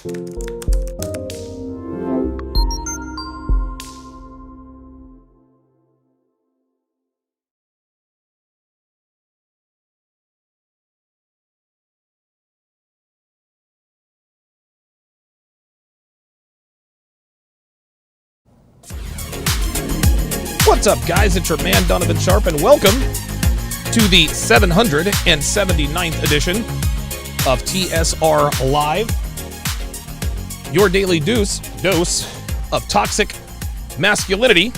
What's up, guys? It's your man, Donovan Sharpe, and welcome to the 779th edition of TSR Live, your daily dose of toxic masculinity.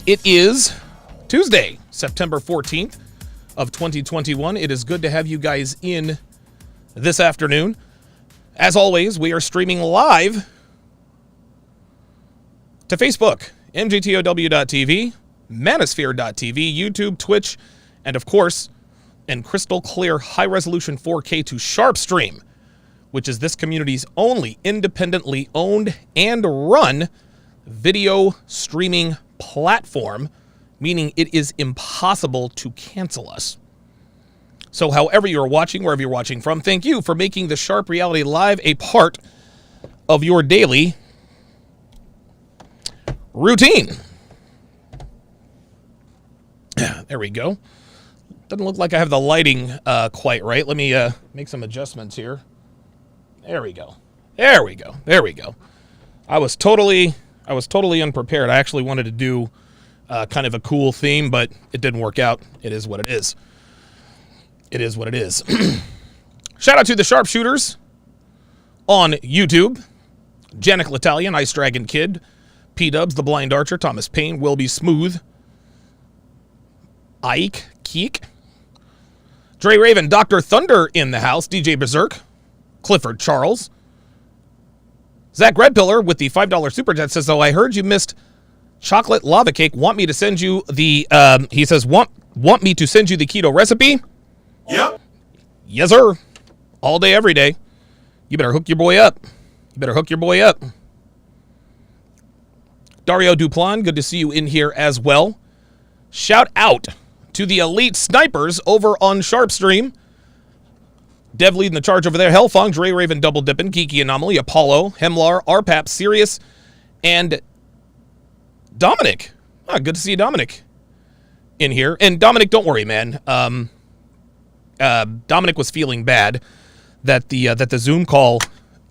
It is Tuesday, September 14th of 2021. It is good to have you guys in this afternoon. As always, we are streaming live to Facebook, mgtow.tv, manosphere.tv, YouTube, Twitch, and of course, in crystal clear high-resolution 4K to Sharpe Stream, which is this community's only independently owned and run video streaming platform, meaning it is impossible to cancel us. So however you're watching, wherever you're watching from, thank you for making the Sharpe Reality Live a part of your daily routine. There we go. Doesn't look like I have the lighting quite right. Let me make some adjustments here. There we go. There we go. There we go. I was totally unprepared. I actually wanted to do kind of a cool theme, but it didn't work out. It is what it is. It is what it is. Shout out to the Sharpshooters on YouTube. Janik L'Italian, Ice Dragon Kid, P-Dubs, The Blind Archer, Thomas Payne, Will Be Smooth, Ike, Keek, Dre Raven, Dr. Thunder in the house, DJ Berserk, Clifford Charles, Zach Redpillar with the $5 super chat says, "Oh, I heard you missed chocolate lava cake. Want me to send you the?" He says, "Want me to send you the keto recipe?" Yep. Yes, sir. All day, every day. You better hook your boy up. Dario Duplan, good to see you in here as well. Shout out to the elite snipers over on Sharpe Stream. Dev leading the charge over there. Hellfong, Dre Raven, Double Dippin', Geeky Anomaly, Apollo, Hemlar, Arpap, Sirius, and Dominic. Good to see you, Dominic, in here. And Dominic, don't worry, man. Dominic was feeling bad that the Zoom call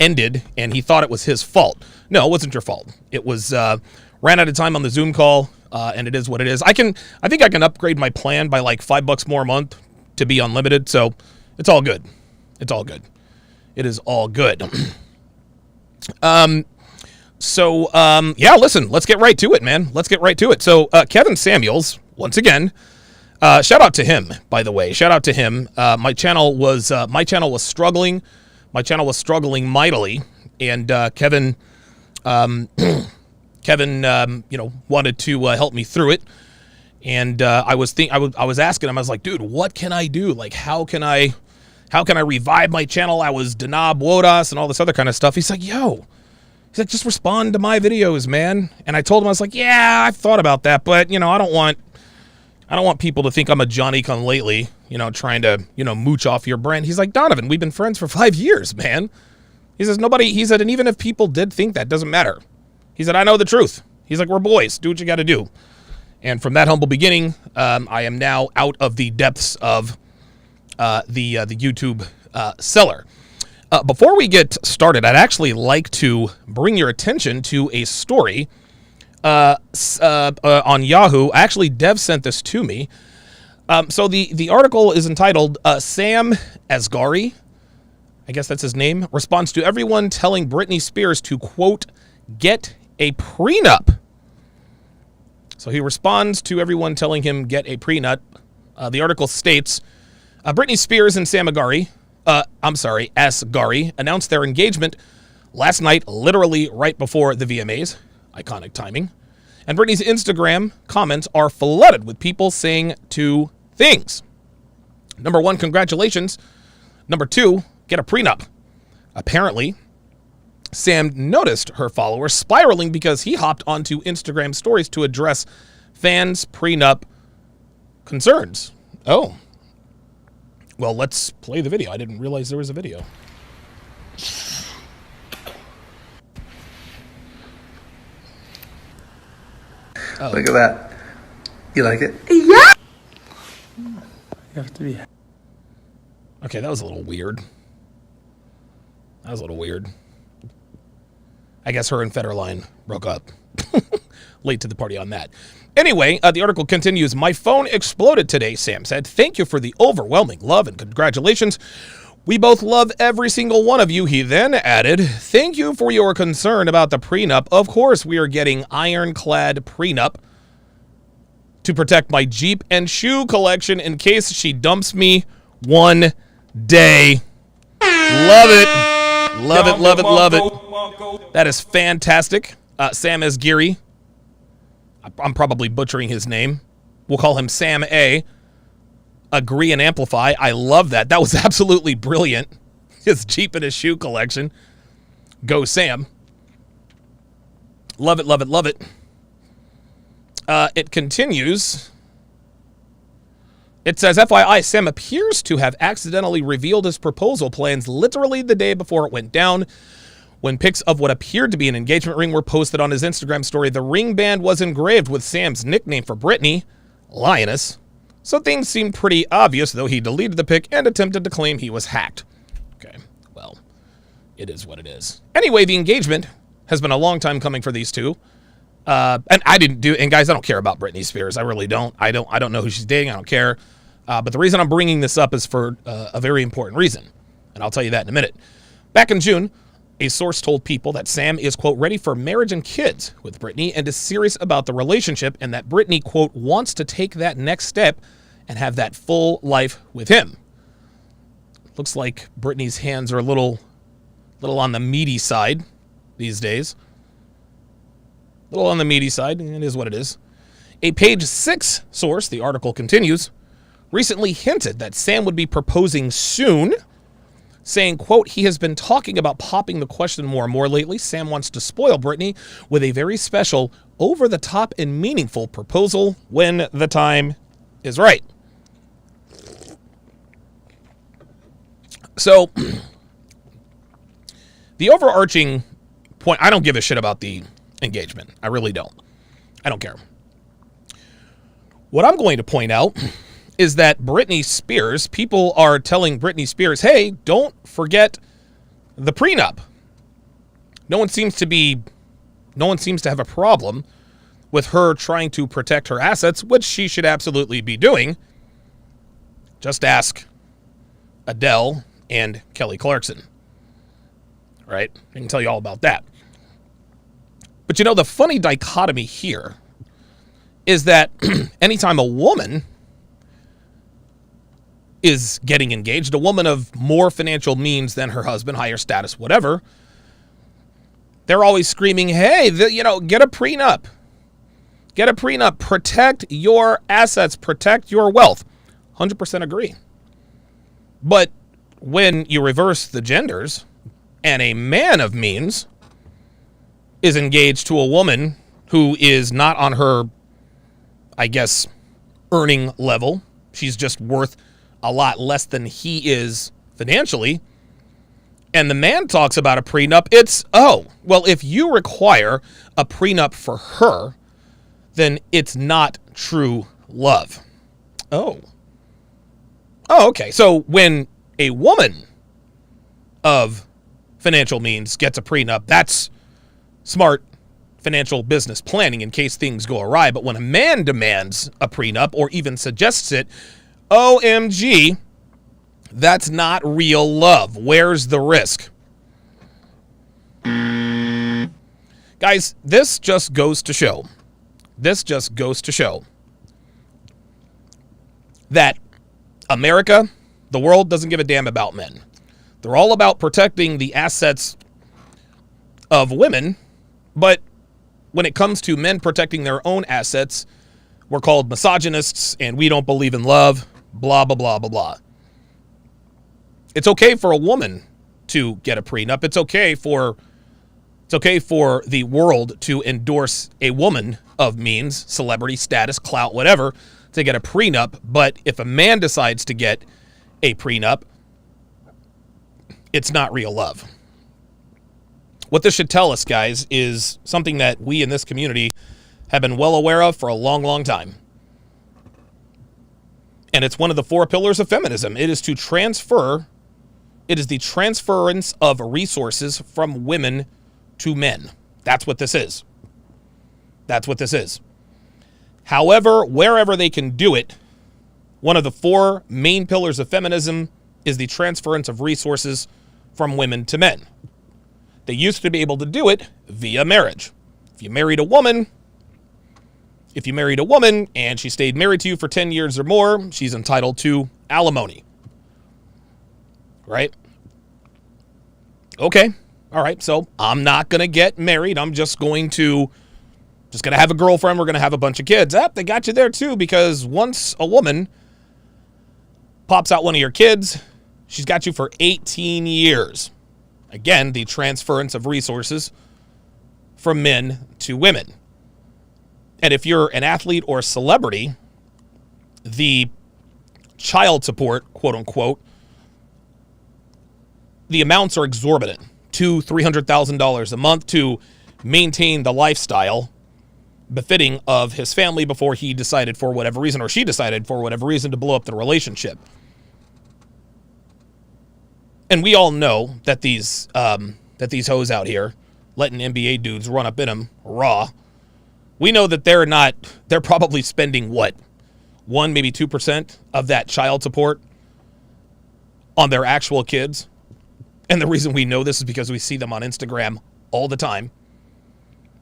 ended, and he thought it was his fault. No, it wasn't your fault. It was ran out of time on the Zoom call, and it is what it is. I think I can upgrade my plan by like $5 more a month to be unlimited, so it's all good. It's all good. It is all good. Yeah, listen, let's get right to it, man. Let's get right to it. So Kevin Samuels, once again, shout out to him, by the way. Shout out to him. My channel was struggling. My channel was struggling mightily, and Kevin, wanted to help me through it. And I was asking him. I was like, dude, what can I do? Like, how can I revive my channel? I was Danab Wodas and all this other kind of stuff. He's like, just respond to my videos, man. And I told him, I was like, yeah, I've thought about that, but I don't want people to think I'm a Johnny-come-lately, trying to, mooch off your brand. He's like, Donovan, we've been friends for 5 years, man. He says, and even if people did think that, doesn't matter. He said, I know the truth. He's like, we're boys. Do what you got to do. And from that humble beginning, I am now out of the depths of the YouTube cellar. Before we get started, I'd actually like to bring your attention to a story on Yahoo. Actually, Dev sent this to me. So the article is entitled Sam Asghari, I guess that's his name, responds to everyone telling Britney Spears to, quote, get a prenup. So he responds to everyone telling him get a prenup. The article states, Britney Spears and Sam Asghari announced their engagement last night, literally right before the VMAs. Iconic timing. And Britney's Instagram comments are flooded with people saying two things. Number one, congratulations. Number two, get a prenup. Apparently, Sam noticed her followers spiraling because he hopped onto Instagram stories to address fans' prenup concerns. Oh. Well, let's play the video. I didn't realize there was a video. Oh. Look at that. You like it? Yeah. You have to be. Okay, that was a little weird. I guess her and Federline broke up. Late to the party on that. Anyway, the article continues. My phone exploded today, Sam said. Thank you for the overwhelming love and congratulations. We both love every single one of you, he then added. Thank you for your concern about the prenup. Of course, we are getting ironclad prenup to protect my Jeep and shoe collection in case she dumps me one day. Love it. Love it, love it, love it. That is fantastic. Sam S. Geary. I'm probably butchering his name. We'll call him Sam A. Agree and amplify. I love that. That was absolutely brilliant. His Jeep and his shoe collection. Go Sam. Love it, love it, love it. It continues. It says, FYI, Sam appears to have accidentally revealed his proposal plans literally the day before it went down. When pics of what appeared to be an engagement ring were posted on his Instagram story, the ring band was engraved with Sam's nickname for Brittany, Lioness. So things seemed pretty obvious, though he deleted the pic and attempted to claim he was hacked. Okay, well, it is what it is. Anyway, the engagement has been a long time coming for these two. And guys, I don't care about Britney Spears. I really don't. I don't know who she's dating. I don't care. But the reason I'm bringing this up is for a very important reason. And I'll tell you that in a minute. Back in June, a source told People that Sam is, quote, ready for marriage and kids with Britney and is serious about the relationship and that Britney, quote, wants to take that next step and have that full life with him. Looks like Britney's hands are a little on the meaty side these days. A little on the meaty side. It is what it is. A Page 6 source, the article continues, recently hinted that Sam would be proposing soon, saying, quote, he has been talking about popping the question more and more lately. Sam wants to spoil Britney with a very special, over-the-top and meaningful proposal when the time is right. So, the overarching point, I don't give a shit about the engagement. I really don't. I don't care. What I'm going to point out is that Britney Spears, people are telling Britney Spears, hey, don't forget the prenup. No one seems to have a problem with her trying to protect her assets, which she should absolutely be doing. Just ask Adele and Kelly Clarkson. Right? I can tell you all about that. But you know, the funny dichotomy here is that anytime a woman is getting engaged, a woman of more financial means than her husband, higher status, whatever, they're always screaming, hey, get a prenup. Get a prenup. Protect your assets. Protect your wealth. 100% agree. But when you reverse the genders and a man of means is engaged to a woman who is not on her, I guess, earning level, she's just worth a lot less than he is financially, and the man talks about a prenup, it's, oh, well, if you require a prenup for her, then it's not true love. Oh, okay. So when a woman of financial means gets a prenup, that's smart financial business planning in case things go awry. But when a man demands a prenup or even suggests it, OMG, that's not real love. Where's the risk? Guys, this just goes to show that America, the world, doesn't give a damn about men. They're all about protecting the assets of women, but when it comes to men protecting their own assets, we're called misogynists and we don't believe in love, blah, blah, blah, blah, blah. It's okay for a woman to get a prenup. It's okay for the world to endorse a woman of means, celebrity, status, clout, whatever, to get a prenup. But if a man decides to get a prenup, it's not real love. What this should tell us, guys, is something that we in this community have been well aware of for a long, long time. And it's one of the 4 pillars of feminism. It is the transference of resources from women to men. That's what this is. That's what this is. However, wherever they can do it, one of the 4 main pillars of feminism is the transference of resources from women to men. They used to be able to do it via marriage. If you married a woman and she stayed married to you for 10 years or more, she's entitled to alimony. Right? Okay. All right. So I'm not going to get married. I'm just going to have a girlfriend. We're going to have a bunch of kids. They got you there too, because once a woman pops out one of your kids, she's got you for 18 years. Again, the transference of resources from men to women. And if you're an athlete or a celebrity, the child support, quote unquote, the amounts are exorbitant. $200,000-$300,000 a month to maintain the lifestyle befitting of his family before he decided for whatever reason, or she decided for whatever reason, to blow up the relationship. And we all know that these hoes out here letting NBA dudes run up in them raw. We know that they're probably spending what? 1, maybe 2% of that child support on their actual kids. And the reason we know this is because we see them on Instagram all the time.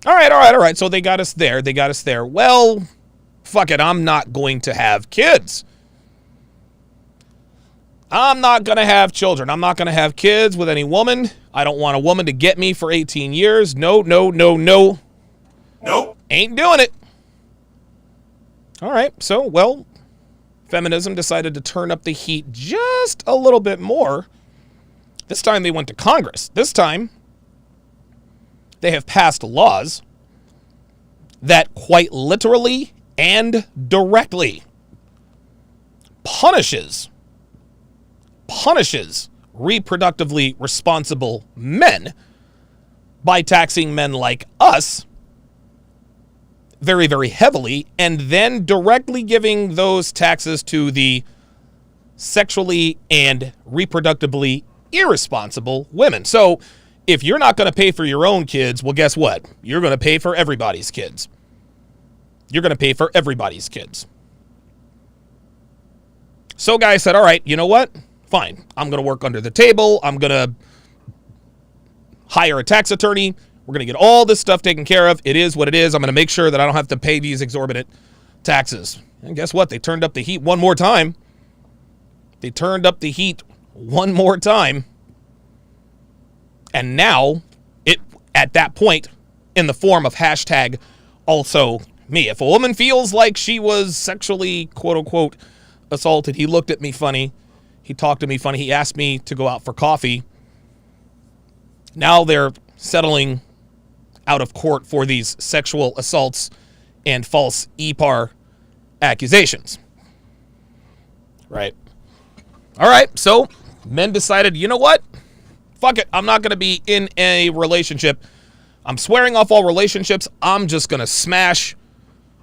All right. So they got us there. Well, fuck it. I'm not going to have kids. I'm not going to have children. I'm not going to have kids with any woman. I don't want a woman to get me for 18 years. No. Nope. Ain't doing it. All right. So, well, feminism decided to turn up the heat just a little bit more. This time they went to Congress. This time they have passed laws that quite literally and directly punishes reproductively responsible men by taxing men like us very, very heavily, and then directly giving those taxes to the sexually and reproductively irresponsible women. So if you're not going to pay for your own kids, well, guess what? You're going to pay for everybody's kids. So guys said, all right, you know what? Fine. I'm going to work under the table. I'm going to hire a tax attorney. We're going to get all this stuff taken care of. It is what it is. I'm going to make sure that I don't have to pay these exorbitant taxes. And guess what? They turned up the heat one more time. And now, at that point, in the form of hashtag also me. If a woman feels like she was sexually, quote unquote, assaulted, he looked at me funny, he talked to me funny, he asked me to go out for coffee. Now they're settling out of court for these sexual assaults and false EPAR accusations. Right. All right. So men decided, you know what? Fuck it. I'm not going to be in a relationship. I'm swearing off all relationships. I'm just going to smash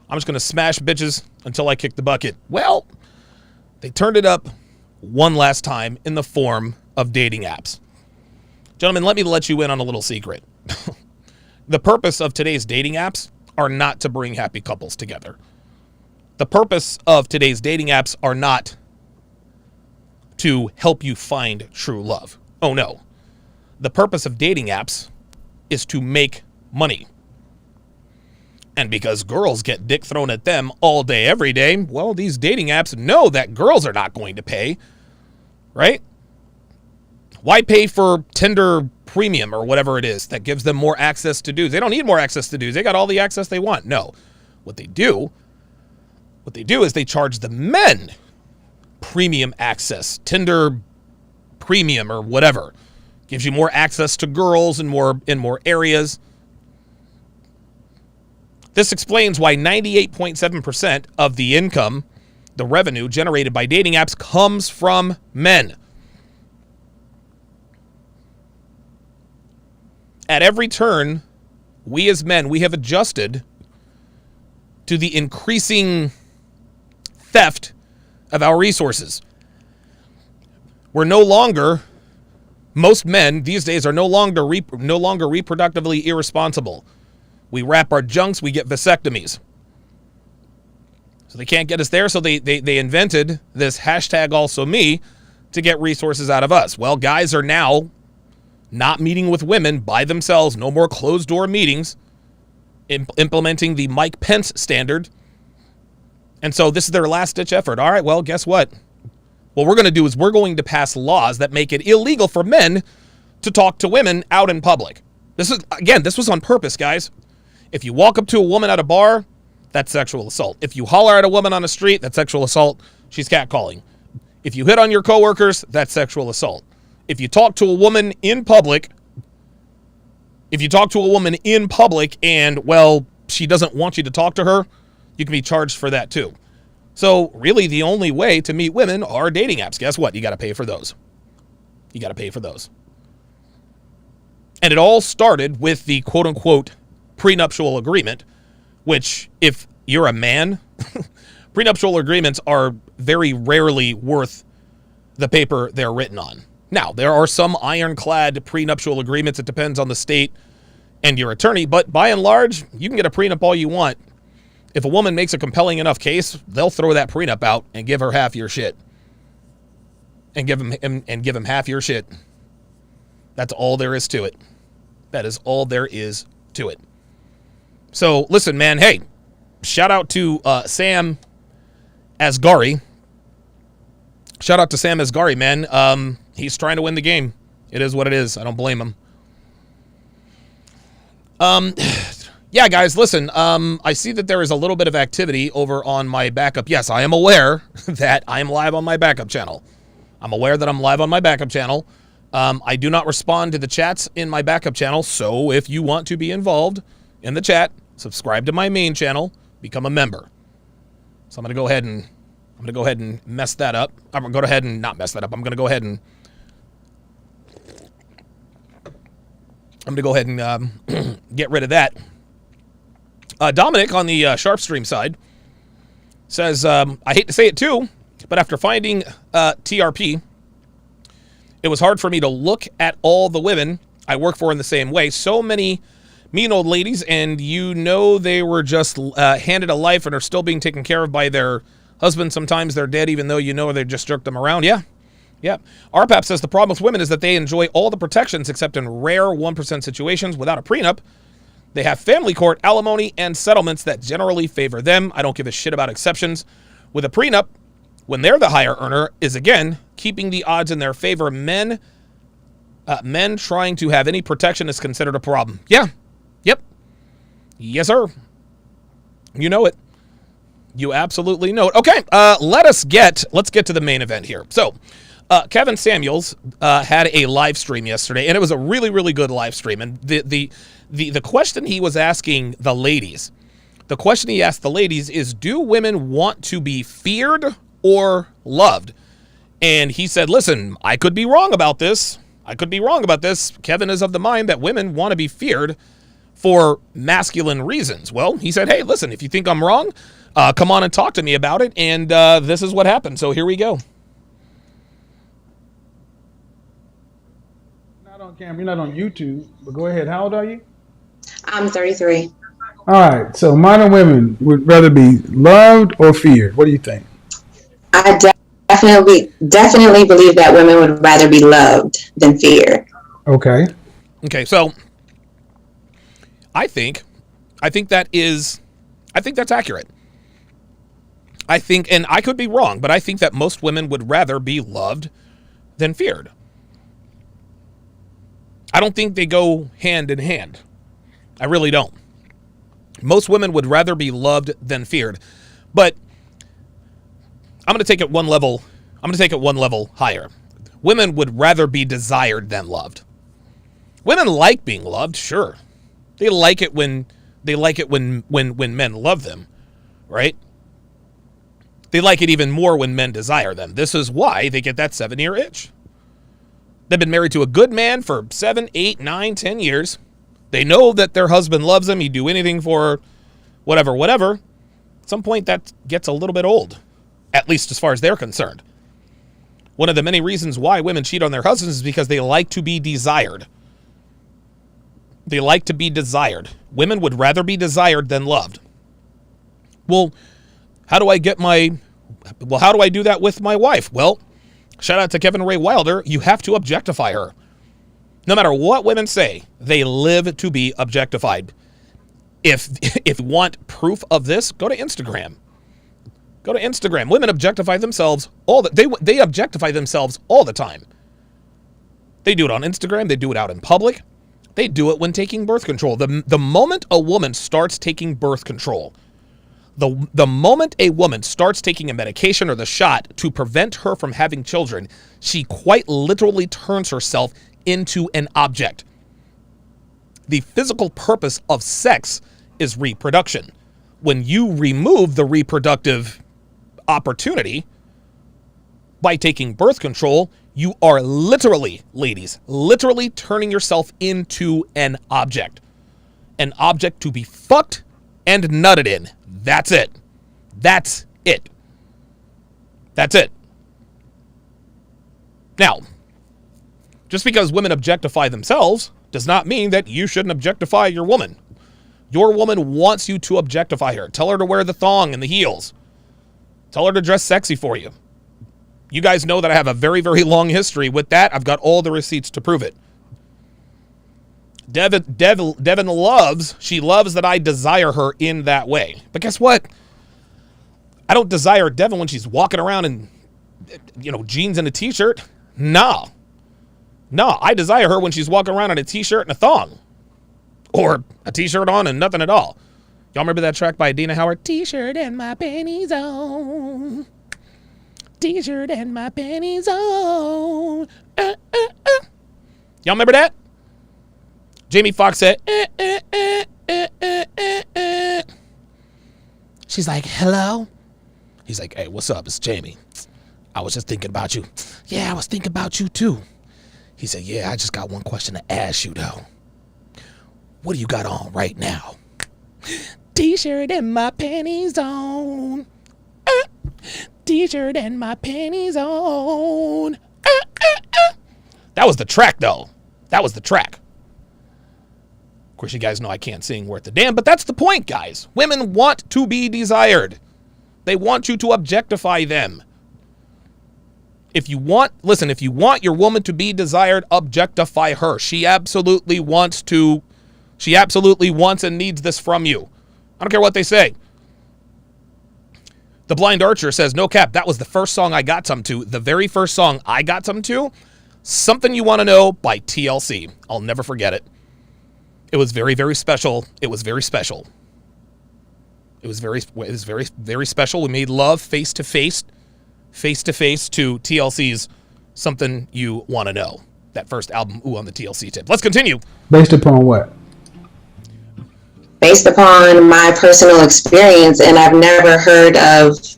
bitches until I kick the bucket. Well, they turned it up one last time in the form of dating apps. Gentlemen, let me let you in on a little secret. The purpose of today's dating apps are not to bring happy couples together. The purpose of today's dating apps are not to help you find true love. Oh no. The purpose of dating apps is to make money. And because girls get dick thrown at them all day, every day, well, these dating apps know that girls are not going to pay, right? Why pay for Tinder Premium or whatever it is that gives them more access to dudes? They don't need more access to dudes. They got all the access they want. No. What they do is they charge the men premium access. Tinder Premium or whatever. Gives you more access to girls in more areas. This explains why 98.7% of the income, the revenue generated by dating apps, comes from men. at every turn, we as men, we have adjusted to the increasing theft of our resources. We're no longer, most men these days are no longer reproductively irresponsible. We wrap our junks, we get vasectomies. So they can't get us there, so they invented this hashtag also me to get resources out of us. Well, guys are now not meeting with women by themselves, no more closed-door meetings, implementing the Mike Pence standard. And so this is their last-ditch effort. All right, well, guess what? What we're going to do is we're going to pass laws that make it illegal for men to talk to women out in public. This was on purpose, guys. If you walk up to a woman at a bar, that's sexual assault. If you holler at a woman on the street, that's sexual assault. She's catcalling. If you hit on your coworkers, that's sexual assault. If you talk to a woman in public, and, well, she doesn't want you to talk to her, you can be charged for that too. So really the only way to meet women are dating apps. Guess what? You got to pay for those. And it all started with the quote-unquote prenuptial agreement, which, if you're a man, prenuptial agreements are very rarely worth the paper they're written on. Now, there are some ironclad prenuptial agreements. It depends on the state and your attorney, but by and large, you can get a prenup all you want. If a woman makes a compelling enough case, they'll throw that prenup out and give her half your shit. And give him half your shit. That's all there is to it. That is all there is to it. So, listen, man, hey, shout out to Sam Asghari. Shout out to Sam Asghari, man. He's trying to win the game. It is what it is. I don't blame him. Yeah, guys, listen, I see that there is a little bit of activity over on my backup. Yes, I am aware that I am live on my backup channel. I do not respond to the chats in my backup channel, so if you want to be involved in the chat, subscribe to my main channel, become a member. So I'm going to go ahead and mess that up. I'm going to go ahead and not mess that up. I'm going to go ahead and get rid of that. Dominic on the Sharpe stream side says, I hate to say it too, but after finding TRP, it was hard for me to look at all the women I work for in the same way. So many mean old ladies, and they were just handed a life and are still being taken care of by their husband. Sometimes they're dead, even though they just jerked them around. Yeah. RPAP says the problem with women is that they enjoy all the protections except in rare 1% situations without a prenup. They have family court, alimony, and settlements that generally favor them. I don't give a shit about exceptions. With a prenup, when they're the higher earner, is again keeping the odds in their favor. Men trying to have any protection is considered a problem. Yeah. Yep. Yes, sir. You know it. You absolutely know it. Okay, let's get to the main event here. So, Kevin Samuels had a live stream yesterday, and it was a really, really good live stream. And the question he was asking the ladies, is, do women want to be feared or loved? And he said, listen, I could be wrong about this. Kevin is of the mind that women want to be feared for masculine reasons. Well, he said, hey, listen, if you think I'm wrong, come on and talk to me about it. And this is what happened. So here we go. Not on camera. You're not on YouTube. But go ahead. How old are you? I'm 33. All right. So modern women would rather be loved or feared. What do you think? I definitely believe that women would rather be loved than feared. Okay. So I think that's accurate. I think, and I could be wrong, but I think that most women would rather be loved than feared. I don't think they go hand in hand. I really don't. Most women would rather be loved than feared. But I'm going to take it one level higher. Women would rather be desired than loved. Women like being loved, sure. They like it when men love them, right? They like it even more when men desire them. This is why they get that 7-year itch. They've been married to a good man for 7, 8, 9, 10 years. They know that their husband loves them. He'd do anything for whatever. At some point, that gets a little bit old, at least as far as they're concerned. One of the many reasons why women cheat on their husbands is because they like to be desired. They like to be desired. Women would rather be desired than loved. Well, how do I do that with my wife? Well, shout out to Kevin Ray Wilder. You have to objectify her. No matter what women say, they live to be objectified. If you want proof of this, go to Instagram. Go to Instagram. Women objectify themselves they objectify themselves all the time. They do it on Instagram. They do it out in public. They do it when taking birth control. The moment a woman starts taking birth control, the moment a woman starts taking a medication or the shot to prevent her from having children, she quite literally turns herself into an object. The physical purpose of sex is reproduction. When you remove the reproductive opportunity by taking birth control, you are literally, ladies, literally turning yourself into an object to be fucked and nutted in. That's it. That's it. That's it. Now, just because women objectify themselves does not mean that you shouldn't objectify your woman. Your woman wants you to objectify her. Tell her to wear the thong and the heels. Tell her to dress sexy for you. You guys know that I have a very, very long history with that. I've got all the receipts to prove it. Devin loves that I desire her in that way. But guess what? I don't desire Devin when she's walking around in, jeans and a t-shirt. No, I desire her when she's walking around in a t-shirt and a thong. Or a t-shirt on and nothing at all. Y'all remember that track by Dina Howard? T-shirt and my panties on. T-shirt and my panties on. Y'all remember that? Jamie Foxx said, She's like, hello? He's like, hey, what's up? It's Jamie. I was just thinking about you. Yeah, I was thinking about you too. He said, yeah, I just got one question to ask you though. What do you got on right now? T-shirt and my panties on. T-shirt and my panties on. That was the track though. That was the track. Of course, you guys know I can't sing worth a damn, but that's the point, guys. Women want to be desired. They want you to objectify them. If you want your woman to be desired, objectify her. She absolutely wants and needs this from you. I don't care what they say. The Blind Archer says, no cap, that was the first song I got some to. The very first song I got some to, Something You Want to Know by TLC. I'll never forget it. It was very, very special. It was very special. It was very, very special. We made love face to face to TLC's Something You Want to Know. That first album, on the TLC tip. Let's continue. Based upon what? Based upon my personal experience, and I've never heard that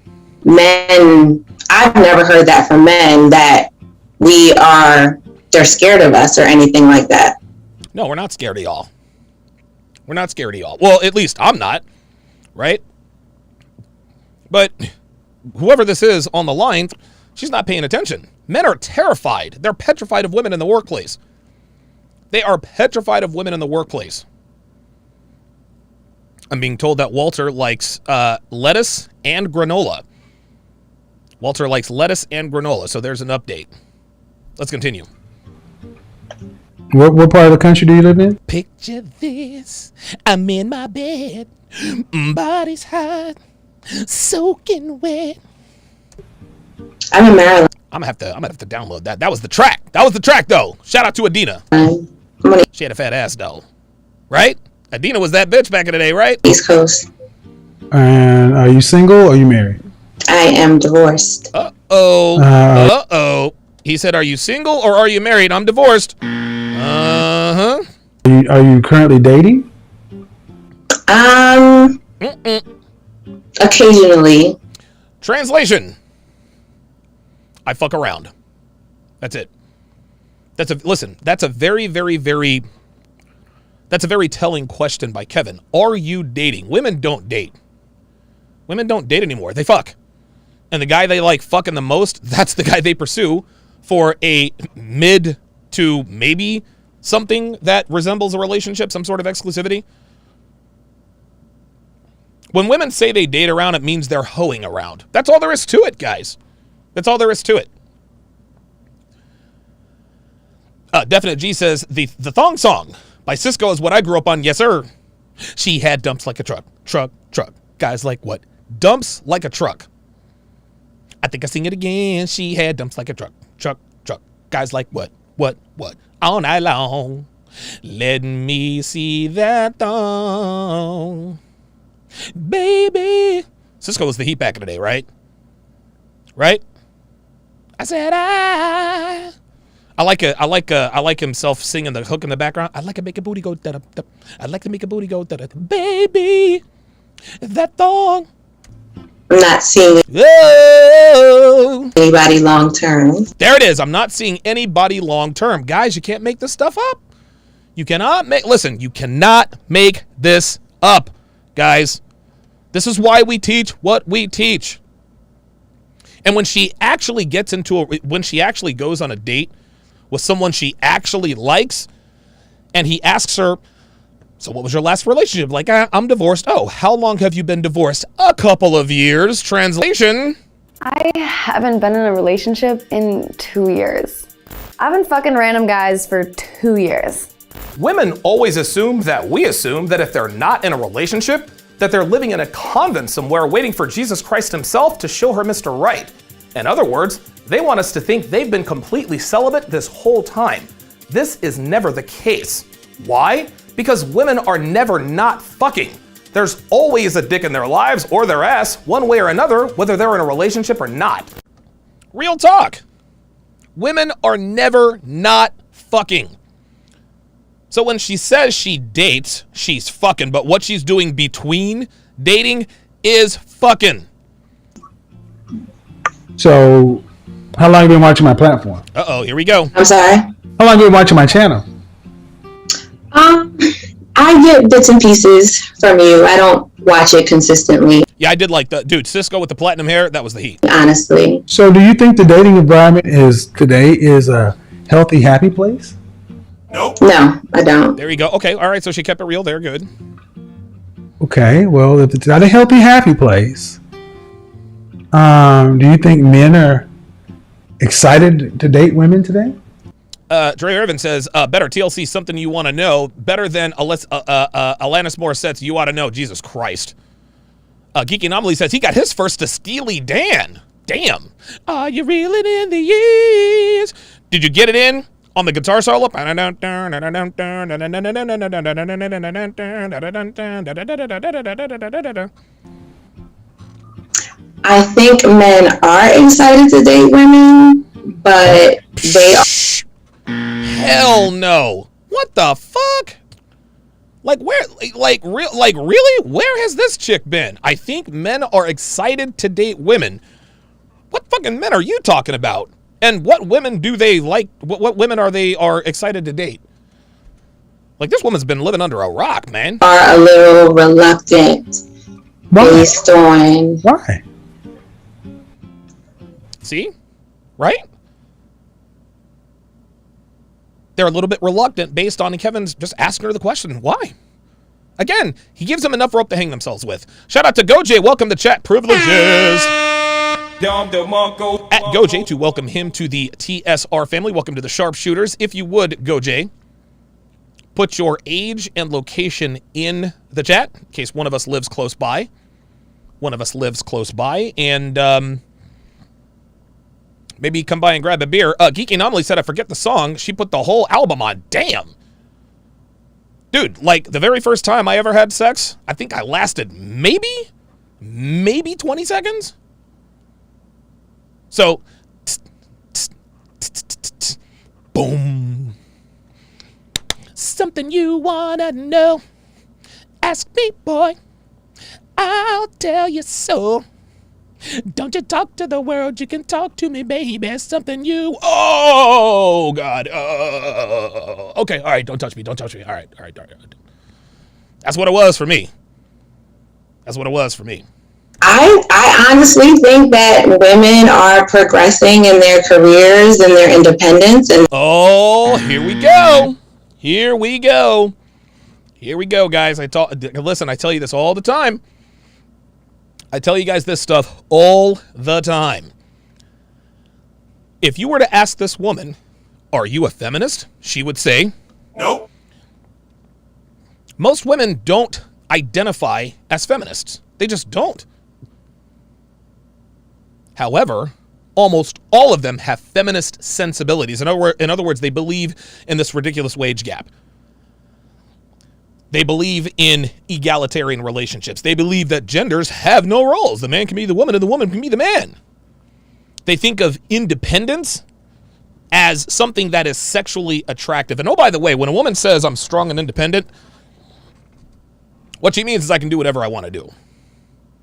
from men, that they're scared of us or anything like that. No, we're not scared of y'all. We're not scared of y'all. Well, at least I'm not, right? But whoever this is on the line, she's not paying attention. Men are terrified. They're petrified of women in the workplace. They are petrified of women in the workplace. I'm being told that Walter likes lettuce and granola. Walter likes lettuce and granola, so there's an update. Let's continue. What part of the country do you live in? Picture this. I'm in my bed. Body's hot. Soaking wet. I'm in Maryland. I'm gonna have to download that. That was the track. Though. Shout out to Adina. She had a fat ass though. Right? Adina was that bitch back in the day, right? East Coast. And are you single or are you married? I am divorced. Uh-oh. He said, are you single or are you married? I'm divorced. Uh-huh. Are you currently dating? Occasionally. Translation. I fuck around. That's it. That's a very, very, very That's a very telling question by Kevin. Are you dating? Women don't date. Women don't date anymore. They fuck. And the guy they like fucking the most, that's the guy they pursue for a mid to maybe something that resembles a relationship, some sort of exclusivity. When women say they date around, it means they're hoeing around. That's all there is to it, guys. That's all there is to it. Definite G says, the thong song by Cisco is what I grew up on. Yes, sir. She had dumps like a truck. Truck. Guys like what? Dumps like a truck. I think I sing it again. She had dumps like a truck. Truck. Guys like what? All night long. Let me see that thong. Baby. Cisco was the heat back in the day, right? Right? I said I like himself singing the hook in the background. I like to make a booty go da da da. I like to make a booty go da da. Baby, that thong. I'm not seeing anybody long term. There it is. I'm not seeing anybody long term. Guys, you can't make this stuff up. You cannot make this up, guys. This is why we teach what we teach. And when she actually gets when she actually goes on a date with someone she actually likes, and he asks her, so what was your last relationship? Like, I'm divorced. Oh, how long have you been divorced? A couple of years. Translation. I haven't been in a relationship in 2 years. I've been fucking random guys for 2 years. Women always assume that if they're not in a relationship, that they're living in a convent somewhere waiting for Jesus Christ himself to show her Mr. Right. In other words, they want us to think they've been completely celibate this whole time. This is never the case. Why? Because women are never not fucking. There's always a dick in their lives or their ass, one way or another, whether they're in a relationship or not. Real talk. Women are never not fucking. So when she says she dates, she's fucking, but what she's doing between dating is fucking. So, how long have you been watching my platform? Uh-oh, here we go. I'm sorry. How long have you been watching my channel? I get bits and pieces from you. I don't watch it consistently. Yeah, I did like that. Dude, Cisco with the platinum hair, that was the heat. Honestly. So, do you think the dating environment today is a healthy, happy place? Nope. No, I don't. There you go. Okay, all right, so she kept it real there. Good. Okay, well, if it's not a healthy, happy place, do you think men are excited to date women today? Dre Irvin says, better TLC, something you want to know. Better than Alanis Morissette's You Ought to Know. Jesus Christ. Geeky Anomaly says he got his first to Steely Dan. Damn. Are you reeling in the years? Did you get it in on the guitar solo? I think men are excited to date women, but they are. Hell no. What the fuck? Like where? Really? Where has this chick been? I think men are excited to date women. What fucking men are you talking about? And what women do they like? What women are excited to date? Like, this woman's been living under a rock, man. Are a little reluctant. Why? Based on. Why? See? Right? They're a little bit reluctant based on Kevin's just asking her the question. Why? Again, he gives them enough rope to hang themselves with. Shout out to GoJ. Welcome to chat privileges. At GoJ to welcome him to the TSR family. Welcome to the Sharpshooters. If you would, GoJ, put your age and location in the chat in case one of us lives close by. And maybe come by and grab a beer. Geeky Anomaly said, I forget the song. She put the whole album on. Damn. Dude, like the very first time I ever had sex, I think I lasted maybe 20 seconds. So, boom. Something you wanna know. Ask me, boy. I'll tell you so. Don't you talk to the world, you can talk to me, baby. Something you. Oh, God. Okay, all right, don't touch me. All right. That's what it was for me. I honestly think that women are progressing in their careers and their independence. And oh, here we go, guys. Listen, I tell you this all the time. I tell you guys this stuff all the time. If you were to ask this woman, are you a feminist? She would say, no. Most women don't identify as feminists. They just don't. However, almost all of them have feminist sensibilities. In other words, they believe in this ridiculous wage gap. They believe in egalitarian relationships. They believe that genders have no roles. The man can be the woman and the woman can be the man. They think of independence as something that is sexually attractive. And oh, by the way, when a woman says I'm strong and independent, what she means is I can do whatever I want to do.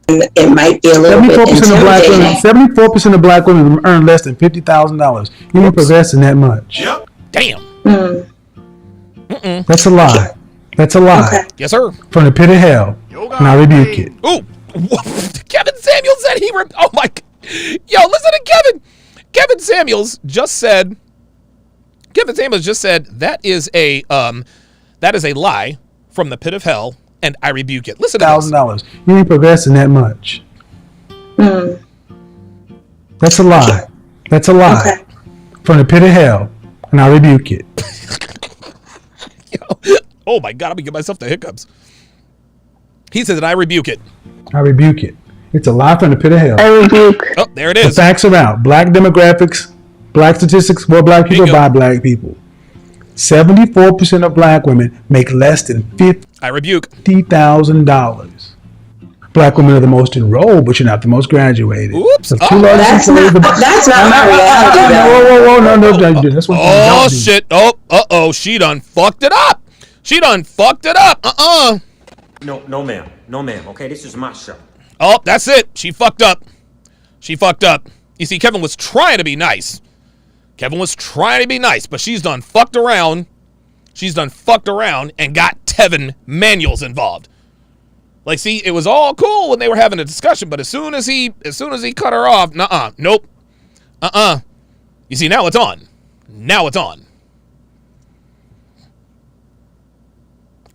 it might be a little 74% of black women earn less than $50,000. You ain't progressing that much. Yep. Damn. That's a lie. That's a lie. Okay. Yes, sir. From the pit of hell. And I rebuke it. Ooh. Kevin Samuels said oh my. Yo, listen to Kevin. Kevin Samuels just said that is a lie from the pit of hell, and I rebuke it. Listen to this. $1,000. You ain't progressing that much. That's a lie. That's a lie. Okay. From the pit of hell, and I rebuke it. Yo, oh my God, I'm gonna give myself the hiccups. He said that I rebuke it. I rebuke it. It's a lie from the pit of hell. I rebuke. Oh, there it The is. facts are out. Black demographics, black statistics, more black people Bingo. by black people. 74% of black women make less than I rebuke. $50,000. Black women are the most enrolled, but you're not the most graduated. Oops. The two Oh, largest That's not my reality, though. Whoa, no. That's what Oh don't do. shit. Oh, she done fucked it up. No, ma'am. Okay, this is my show. Oh, that's it. She fucked up. You see, Kevin was trying to be nice. But she's done fucked around. And got Tevin Manuels involved. Like, see, it was all cool when they were having a discussion, but as soon as he cut her off, nope. You see, now it's on.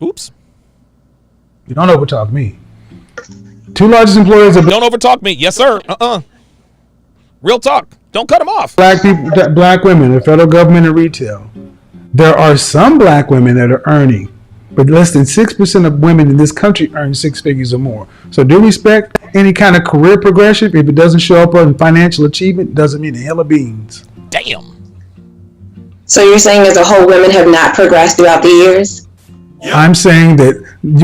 Oops. You don't overtalk me. Two largest employers of Don't overtalk me. Yes, sir. Real talk. Don't cut him off. black people, black women, the federal government and retail. There are some black women that are earning, but less than 6% of women in this country earn 6 figures or more. So do respect any kind of career progression. If it doesn't show up on financial achievement, doesn't mean a hill of beans. Damn. So you're saying as a whole, women have not progressed throughout the years? Yep. I'm saying that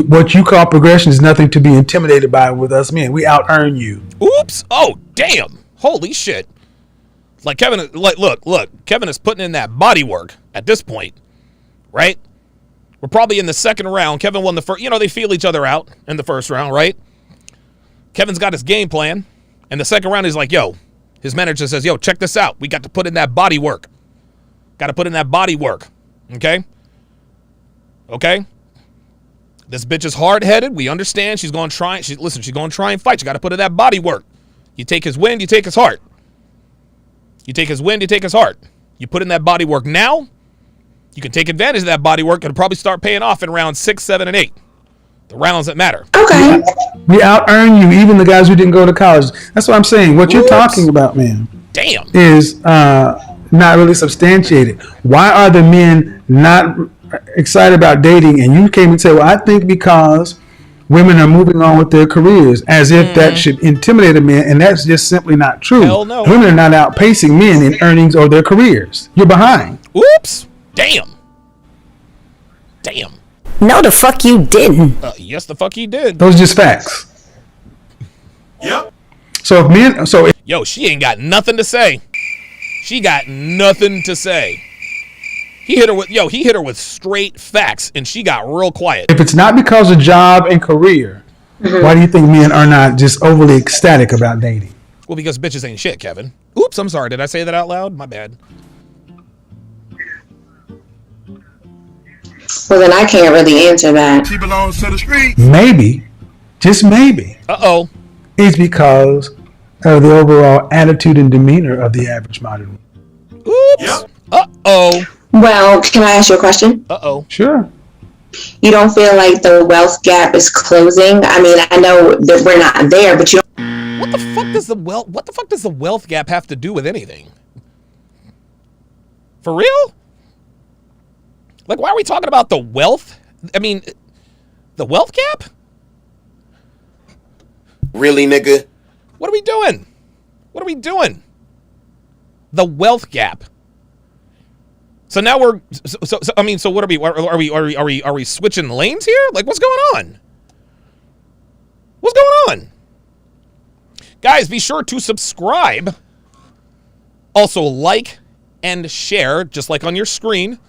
what you call progression is nothing to be intimidated by with us men. We out-earn you. Oops. Oh, damn. Holy shit. Like Kevin, look, Kevin is putting in that body work at this point, right? We're probably in the second round. Kevin won the first. They feel each other out in the first round, right? Kevin's got his game plan. And the second round, he's like, his manager says, check this out. We got to put in that body work. Okay? This bitch is hard-headed. We understand. She's going to try. She's going to try and fight. You got to put in that body work. You take his wind, you take his heart. You put in that body work now. You can take advantage of that body work. It'll probably start paying off in rounds 6, 7, and 8. The rounds that matter. Okay. We out-earn you, even the guys who didn't go to college. That's what I'm saying. What you're talking about, man, Damn. is not really substantiated. Why are the men not excited about dating? And you came and said, well, I think because women are moving on with their careers, as if that should intimidate a man, and that's just simply not true. Hell no. Women are not outpacing men in earnings or their careers. You're behind. Oops. Damn. No, the fuck you didn't. Yes, the fuck he did. Those are just facts. Yep. So if men, She ain't got nothing to say. He hit her with straight facts, and she got real quiet. if it's not because of job and career, why do you think men are not just overly ecstatic about dating? Well, because bitches ain't shit, Kevin. Oops, I'm sorry. Did I say that out loud? My bad. Well, then I can't really answer that. She belongs to the street. Maybe, just maybe, Uh-oh. it's because of the overall attitude and demeanor of the average modern. Oops. Yep. Uh-oh. Well, can I ask you a question? Uh-oh. Sure. You don't feel like the wealth gap is closing? I mean, I know that we're not there, but you don't. What the fuck does the wealth gap have to do with anything? For real? Like, why are we talking about the wealth? I mean, the wealth gap? Really, nigga? What are we doing? What are we doing? The wealth gap. So now we're so what are we switching lanes here? Like, what's going on? What's going on? Guys, be sure to subscribe. Also like and share, just like on your screen.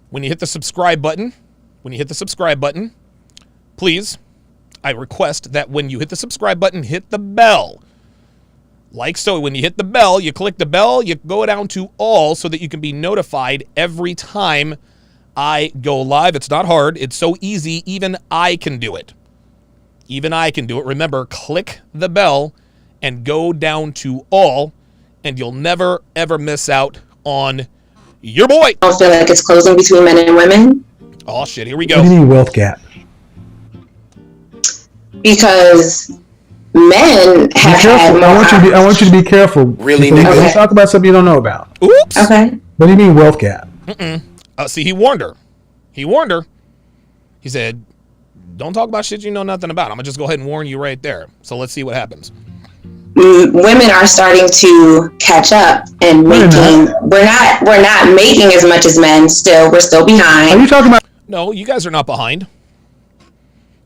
When you hit the subscribe button, please, I request that when you hit the subscribe button, hit the bell. Like so, when you hit the bell, you click the bell, you go down to all so that you can be notified every time I go live. It's not hard. It's so easy. Even I can do it. Remember, click the bell and go down to all, and you'll never, ever miss out on your boy. I don't feel like it's closing between men and women. Oh, shit. Here we What go. do you mean wealth gap? Because men Be have had careful. more. I want you to be careful. Really, Because nigga? Don't Okay. talk about something you don't know about. Oops. Okay. What do you mean wealth gap? See, he warned her. He said, don't talk about shit you know nothing about. I'm going to just go ahead and warn you right there. So let's see what happens. Women are starting to catch up and making. We're not making as much as men. Still, we're still Are you behind. talking about No, you guys are not behind.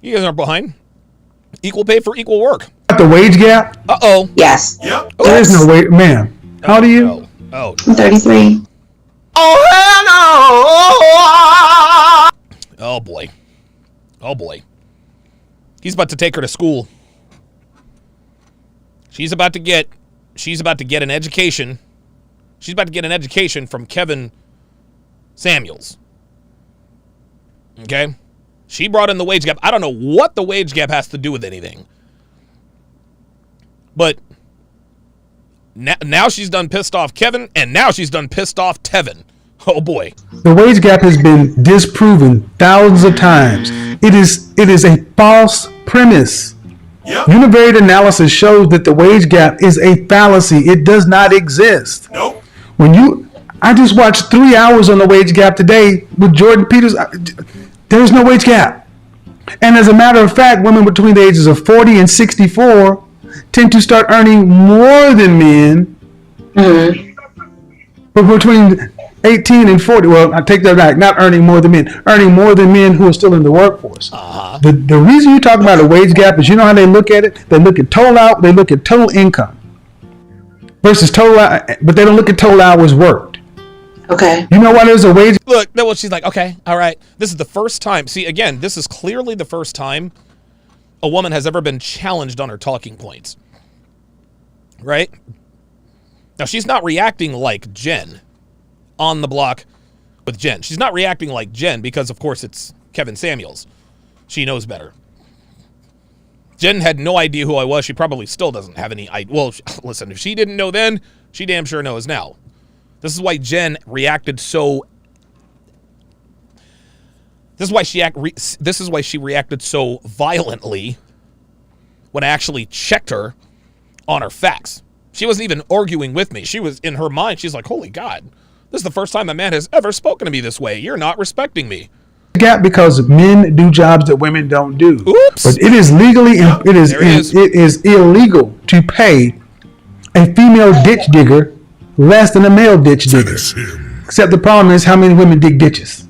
You guys aren't behind. Equal pay for equal work. the wage gap? Uh-oh. Yes. Yep. There is no wage, ma'am. How old are you? Oh. I'm 33. Oh, boy. He's about to take her to school. She's about to get an education. She's about to get an education from Kevin Samuels. Okay? She brought in the wage gap. I don't know what the wage gap has to do with anything. But now she's done pissed off Kevin, and now she's done pissed off Tevin. Oh, boy. The wage gap has been disproven thousands of times. It is a false premise. Yep. Univariate analysis shows that the wage gap is a fallacy. It does not exist. Nope. I just watched 3 hours on the wage gap today with Jordan Peters. There's no wage gap. And as a matter of fact, women between the ages of 40 and 64 tend to start earning more than men. But between 18 and 40, well, I take that back, not earning more than men, earning more than men who are still in the workforce. The reason you talk about a wage gap is, you know how they look at it? They look at total out, they look at total income versus total, but they don't look at total hours worked. Okay. You know why there's a wage? Look, well, she's like, okay, all right. This is the first time. See, again, this is clearly the first time a woman has ever been challenged on her talking points. Right? Now, she's not reacting like Jen on the block with Jen. She's not reacting like Jen because, of course, it's Kevin Samuels. She knows better. Jen had no idea who I was. She probably still doesn't have any idea. Well, listen, if she didn't know then, she damn sure knows now. This is why Jen reacted so. This is why she reacted so violently when I actually checked her on her facts. She wasn't even arguing with me. She was, in her mind, she's like, holy God, this is the first time a man has ever spoken to me this way. You're not respecting me. Gap because men do jobs that women don't do. Oops. But it is legally, it is illegal to pay a female ditch digger less than a male ditch digger. Except the problem is how many women dig ditches.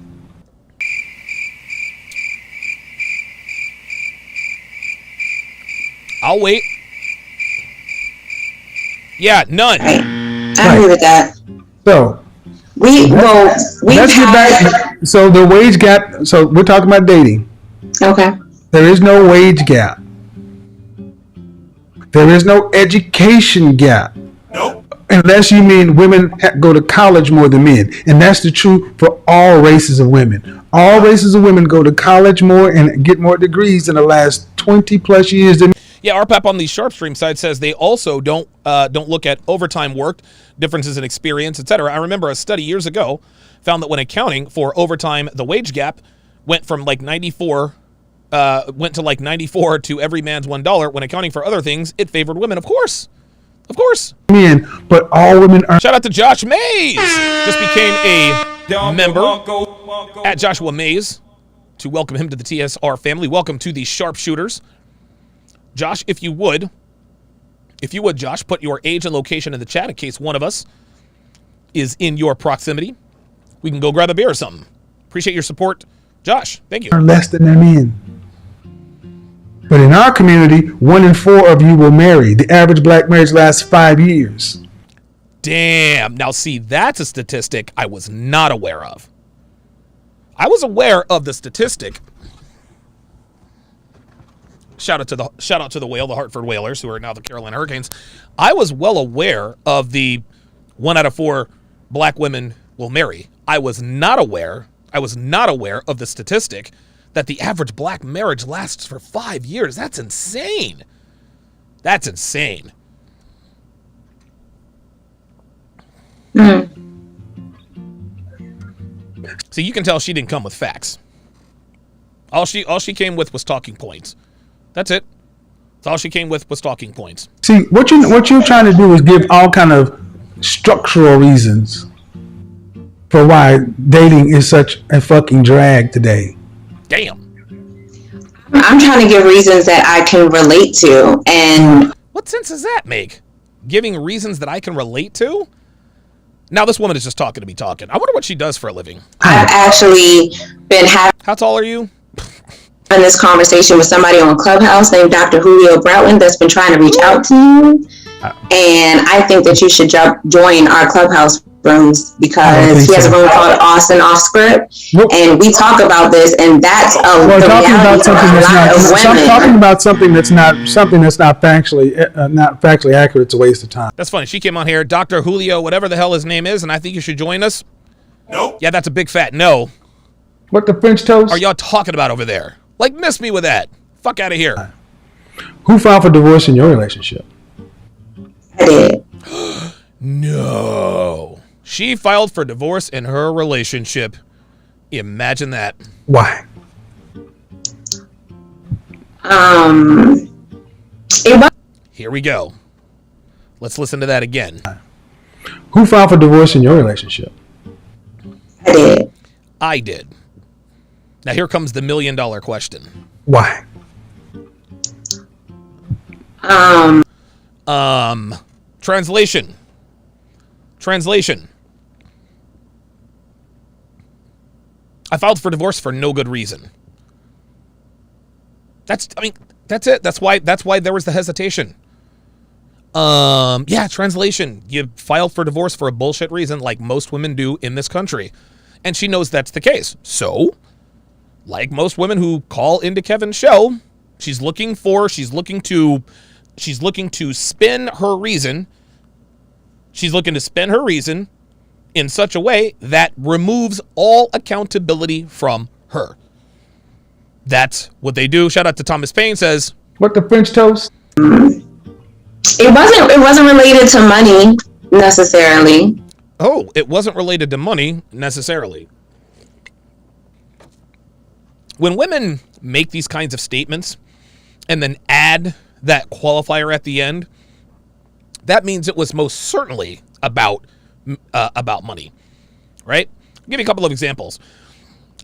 I'll wait. Yeah, none. Right. I agree with that. So We've let's get had. back. So the wage gap. So we're talking about dating. Okay. There is no wage gap. There is no education gap. Unless you mean women go to college more than men. And that's the truth for all races of women. All races of women go to college more and get more degrees in the last 20 plus years than. Yeah, RPAP on the Sharpe stream side says they also don't look at overtime worked, differences in experience, etc. I remember a study years ago found that when accounting for overtime, the wage gap went from like 94 to every man's $1. When accounting for other things, it favored women. Of course. Men, but all women are. Shout out to Josh Mays. Just became a member at Joshua Mays to welcome him to the TSR family. Welcome to the Sharpshooters. Josh, if you would, Josh, put your age and location in the chat in case one of us is in your proximity. We can go grab a beer or something. Appreciate your support, Josh. Thank you. Are less than their men. But in our community, 1 in 4 of you will marry. The average black marriage lasts 5 years. Damn. Now, see, that's a statistic I was not aware of. I was aware of the statistic. Shout out to the Whale, the Hartford Whalers, who are now the Carolina Hurricanes. I was well aware of the 1 out of 4 black women will marry. I was not aware of the statistic that the average black marriage lasts for 5 years. That's insane. That's insane. See, you can tell she didn't come with facts. All she came with was talking points. That's it. That's all she came with was talking points. See, what you're trying to do is give all kind of structural reasons for why dating is such a fucking drag today. Damn. I'm trying to give reasons that I can relate to. And what sense does that make? Giving reasons that I can relate to? Now this woman is just talking to be talking. I wonder what she does for a living. I've actually been having How tall are you? this conversation with somebody on Clubhouse named Dr. Julio Broutman that's been trying to reach out to you. And I think that you should join our Clubhouse rooms because he has a room called Austin Off Script. And we talk about this, and that's talking about something that's not factually accurate. It's a waste of time. That's funny. She came on here, Dr. Julio, whatever the hell his name is, and I think you should join us. Nope. Yeah, that's a big fat no. What the French toast are y'all talking about over there? Like, miss me with that. Fuck out of here. Who filed for divorce in your relationship? I did. No. She filed for divorce in her relationship. Imagine that. Why? Here we go. Let's listen to that again. Who filed for divorce in your relationship? I did. I did. Now here comes the $1 million question. Why? Translation. I filed for divorce for no good reason. That's it. That's why there was the hesitation. Yeah, translation. You filed for divorce for a bullshit reason like most women do in this country. And she knows that's the case. So, like most women who call into Kevin's show, she's looking to spin her reason. She's looking to spin her reason in such a way that removes all accountability from her. That's what they do. Shout out to Thomas Payne says, what the French toast? It wasn't related to money necessarily. Oh, it wasn't related to money necessarily. When women make these kinds of statements and then add that qualifier at the end, that means it was most certainly about money, right? I'll give you a couple of examples.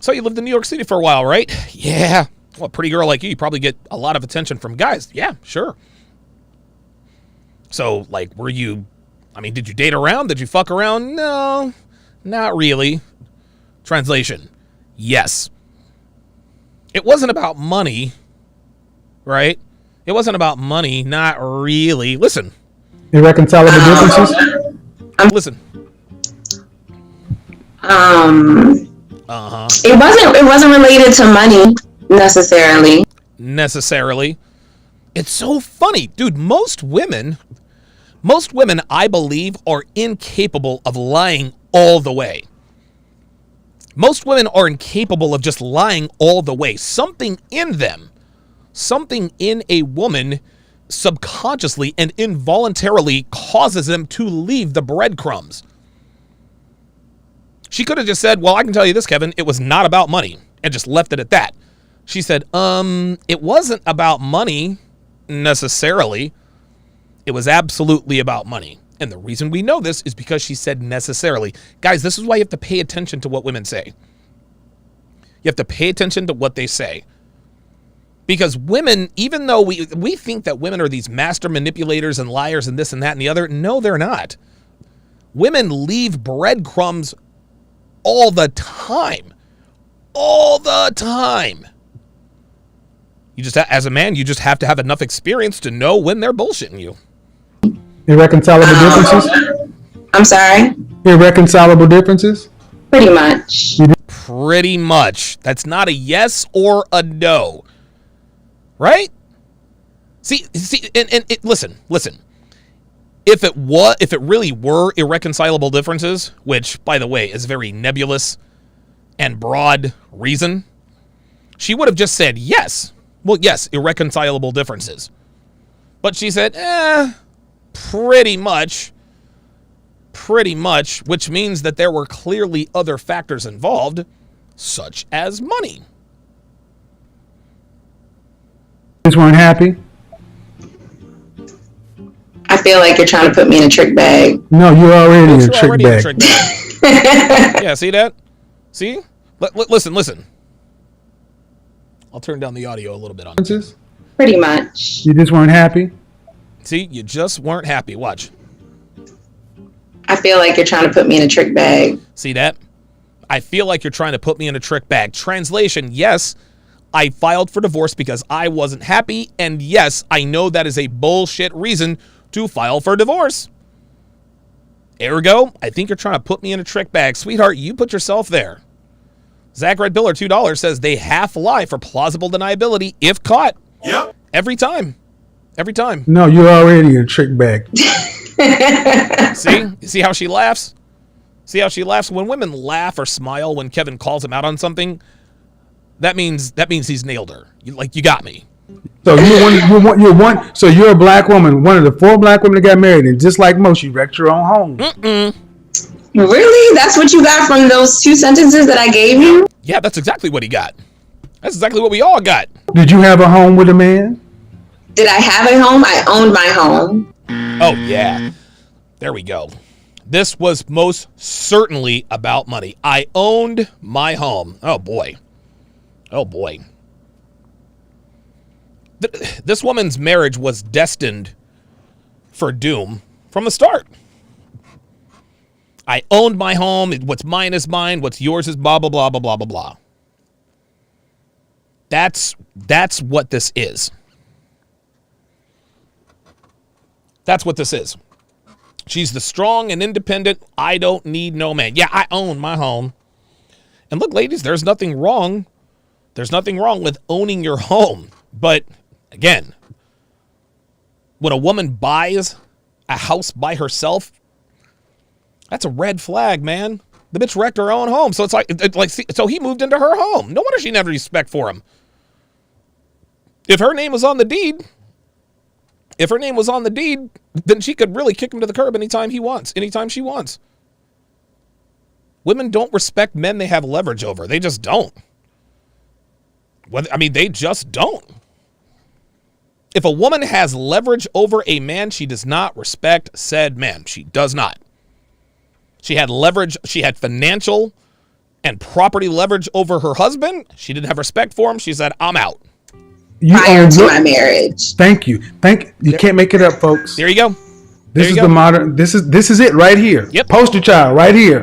So you lived in New York City for a while, right? Yeah. Well, a pretty girl like you probably get a lot of attention from guys. Yeah, sure. So, like, did you date around? Did you fuck around? No, not really. Translation, yes. It wasn't about money, right? It wasn't about money, not really. Listen. Irreconcilable differences? Listen. It wasn't related to money necessarily. It's so funny. Dude, most women, I believe, are incapable of lying all the way. Most women are incapable of just lying all the way. Something in them, something in a woman subconsciously and involuntarily causes them to leave the breadcrumbs. She could have just said, well, I can tell you this, Kevin, it was not about money, and just left it at that. She said, it wasn't about money necessarily. It was absolutely about money. And the reason we know this is because she said necessarily. Guys, this is why you have to pay attention to what women say. You have to pay attention to what they say. Because women, even though we think that women are these master manipulators and liars and this and that and the other, no, they're not. Women leave breadcrumbs all the time. All the time. You just, as a man, you just have to have enough experience to know when they're bullshitting you. Irreconcilable differences? I'm sorry? Irreconcilable differences? Pretty much. Pretty much. That's not a yes or a no. Right? See, and listen. If it really were irreconcilable differences, which, by the way, is very nebulous and broad reason, she would have just said yes. Well, yes, irreconcilable differences. But she said, pretty much, which means that there were clearly other factors involved, such as money. You just weren't happy? I feel like you're trying to put me in a trick bag. No, you're already in a trick bag. Yeah, see that? See? Listen. I'll turn down the audio a little bit on it. Pretty much. You just weren't happy? See, you just weren't happy. Watch. I feel like you're trying to put me in a trick bag. See that? I feel like you're trying to put me in a trick bag. Translation, yes, I filed for divorce because I wasn't happy, and yes, I know that is a bullshit reason to file for divorce. Ergo, I think you're trying to put me in a trick bag. Sweetheart, you put yourself there. Zach Red Biller, $2, says they half lie for plausible deniability if caught. Yep. Every time. No, you're already in a trick bag. See how she laughs? See how she laughs? When women laugh or smile when Kevin calls him out on something, that means he's nailed her. You got me. So so you're a black woman, one of the 4 black women that got married, and just like most, you wrecked your own home. Really? That's what you got from those 2 sentences that I gave you? Yeah, that's exactly what he got. That's exactly what we all got. Did you have a home with a man? Did I have a home? I owned my home. Oh, yeah. There we go. This was most certainly about money. I owned my home. Oh, boy. This woman's marriage was destined for doom from the start. I owned my home. What's mine is mine. What's yours is blah, blah, blah, blah, blah, blah, blah. That's what this is. That's what this is. She's the strong and independent, I don't need no man. Yeah, I own my home. And look, ladies, there's nothing wrong. There's nothing wrong with owning your home. But again, when a woman buys a house by herself, that's a red flag, man. The bitch wrecked her own home. So it's like, so he moved into her home. No wonder she never had respect for him. If her name was on the deed, then she could really kick him to the curb anytime she wants. Women don't respect men they have leverage over. They just don't. They just don't. If a woman has leverage over a man, she does not respect said man. She does not. She had leverage. She had financial and property leverage over her husband. She didn't have respect for him. She said, I'm out. Prior to my marriage. Thank you. You can't make it up, folks. There you go. This is it right here. Yep. Poster child right here.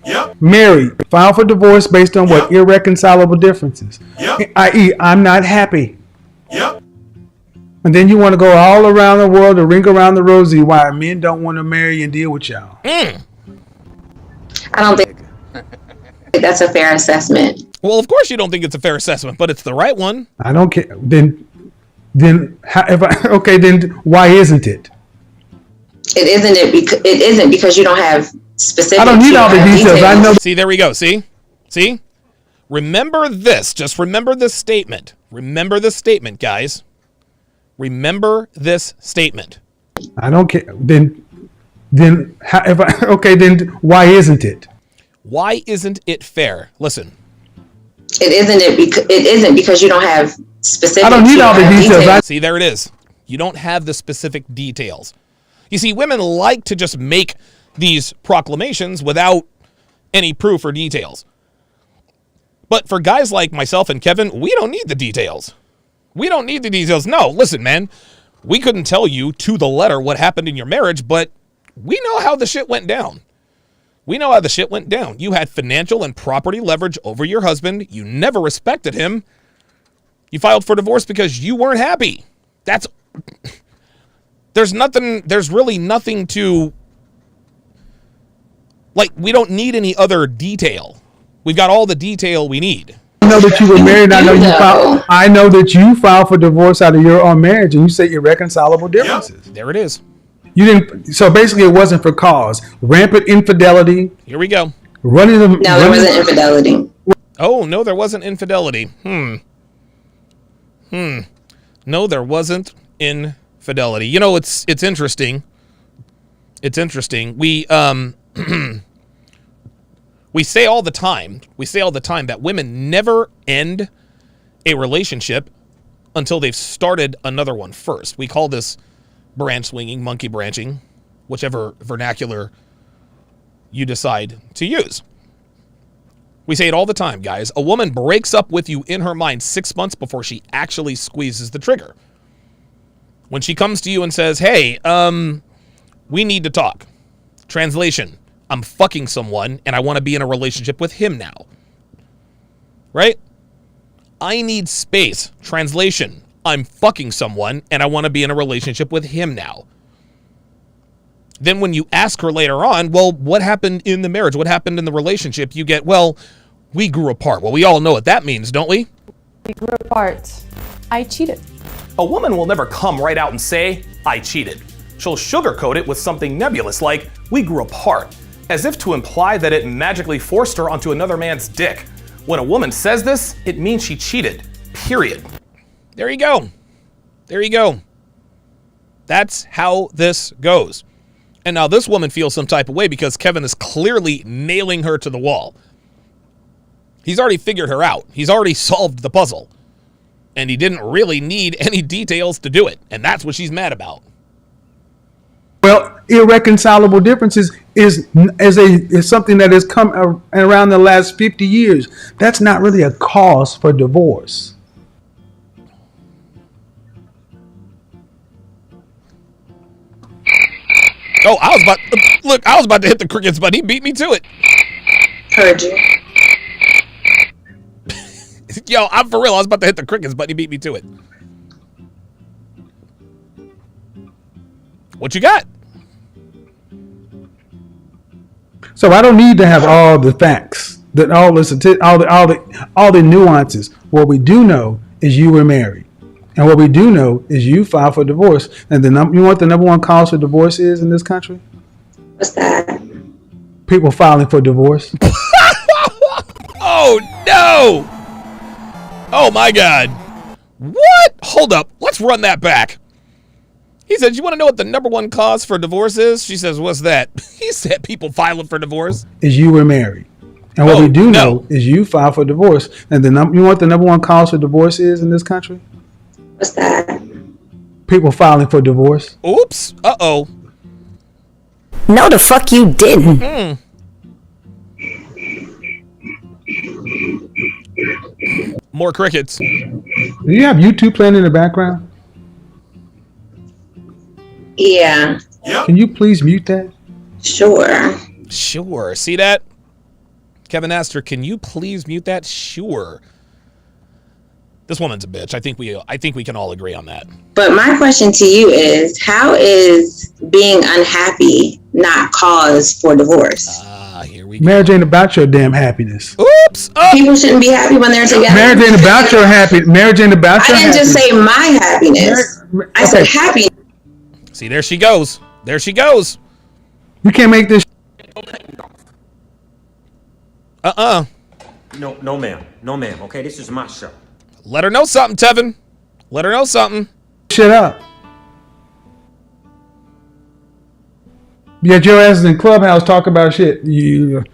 Yep. Married, file for divorce based on what? Irreconcilable differences. Yep. I.e., I'm not happy. Yep. And then you want to go all around the world to ring around the rosy why men don't want to marry and deal with y'all. I don't think that's a fair assessment. Well, of course you don't think it's a fair assessment, but it's the right one. I don't care. Then then then why isn't it? It isn't because you don't have specific. I don't need all the details. I know. See, there we go. See? Remember this. Just remember this statement. Remember this statement, guys. Remember this statement. I don't care. Then why isn't it? Why isn't it fair? Listen. It isn't because you don't have specific. I don't need all the details. See, there it is. You don't have the specific details. You see, women like to just make these proclamations without any proof or details. But for guys like myself and Kevin, we don't need the details. We don't need the details. No, listen, man. We couldn't tell you to the letter what happened in your marriage, but we know how the shit went down. We know how the shit went down. You had financial and property leverage over your husband. You never respected him. You filed for divorce because you weren't happy. There's really nothing to, we don't need any other detail. We've got all the detail we need. I know that you were married. I know that you filed for divorce out of your own marriage, and you say irreconcilable differences. There it is. You didn't. So basically, it wasn't for cause. Rampant infidelity. Here we go. There wasn't infidelity. Oh no, there wasn't infidelity. No, there wasn't infidelity. You know, it's interesting. It's interesting. We we say all the time. That women never end a relationship until they've started another one first. We call this branch swinging, monkey branching, whichever vernacular you decide to use. We say it all the time, guys. A woman breaks up with you in her mind 6 months before she actually squeezes the trigger. When she comes to you and says, hey, we need to talk. Translation, I'm fucking someone and I want to be in a relationship with him now. Right? I need space. Translation, I'm fucking someone and I want to be in a relationship with him now. Then when you ask her later on, well, what happened in the marriage? What happened in the relationship? You get, well, we grew apart. Well, we all know what that means, don't we? We grew apart. I cheated. A woman will never come right out and say, I cheated. She'll sugarcoat it with something nebulous like, we grew apart, as if to imply that it magically forced her onto another man's dick. When a woman says this, it means she cheated. Period. There you go. There you go. That's how this goes. And now this woman feels some type of way because Kevin is clearly nailing her to the wall. He's already figured her out. He's already solved the puzzle. And he didn't really need any details to do it. And that's what she's mad about. Well, irreconcilable differences is something that has come around the last 50 years. That's not really a cause for divorce. Oh, I was about to hit the crickets, but he beat me to it. Heard you. Yo, I'm for real. I was about to hit the crickets, but he beat me to it. What you got? So I don't need to have all the facts, all the nuances. What we do know is you were married, and what we do know is you filed for divorce. And you know what the number one cause for divorce is in this country? What's that? People filing for divorce. Oh no! Oh my God! What? Hold up. Let's run that back. He said, you want to know what the number one cause for divorce is? She says, what's that? He said people filing for divorce. Is you were married. And what we do know is you filed for divorce. And you know what the number one cause for divorce is in this country? What's that? People filing for divorce. Oops. Uh-oh. No, the fuck you didn't. More crickets. Do you have YouTube playing in the background? Yeah. Can you please mute that? Sure. Sure. See that? Kevin asked her, can you please mute that? Sure. This woman's a bitch. I think we can all agree on that. But my question to you is, how is being unhappy not cause for divorce? Here we go. Marriage ain't about your damn happiness. Oops. Oh. People shouldn't be happy when they're together. Marriage ain't about your happiness. Marriage ain't about your I didn't happiness. just say my happiness. I said happy. See, there she goes. There she goes. You can't make this No, ma'am. No, ma'am. Okay, this is my show. Let her know something, Tevin. Let her know something. shit up. Yet your ass is in Clubhouse talking about shit. You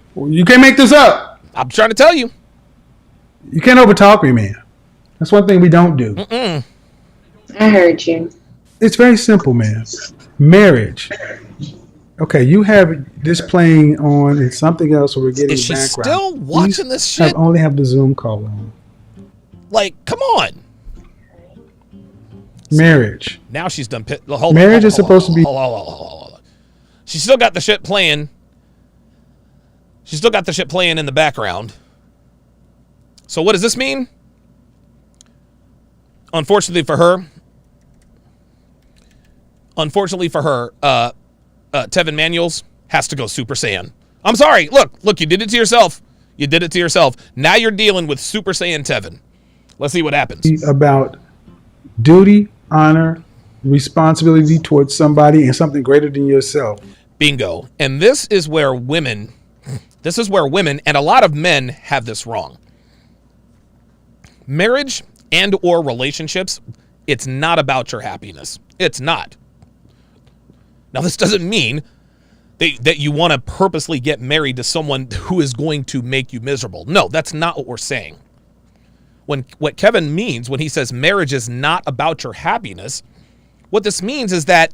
can't make this up. I'm trying to tell you. You can't overtalk me, man. That's one thing we don't do. I heard you. It's very simple, man. Marriage. Okay, you have this playing on and something else where we're getting Is she background. still watching this shit? Only have the Zoom call on. Like, come on. Marriage. Now she's done. Marriage is supposed to be. Hold on. She's still got the shit playing. She's still got the shit playing in the background. So what does this mean? Unfortunately for her, Tevin Manuels has to go Super Saiyan. I'm sorry. Look, you did it to yourself. You did it to yourself. Now you're dealing with Super Saiyan Tevin. Let's see what happens. About duty, honor, responsibility towards somebody and something greater than yourself. Bingo. And this is where women, and a lot of men have this wrong. Marriage and or relationships, it's not about your happiness. It's not. Now, this doesn't mean that you want to purposely get married to someone who is going to make you miserable. No, that's not what we're saying. What Kevin means when he says marriage is not about your happiness, what this means is that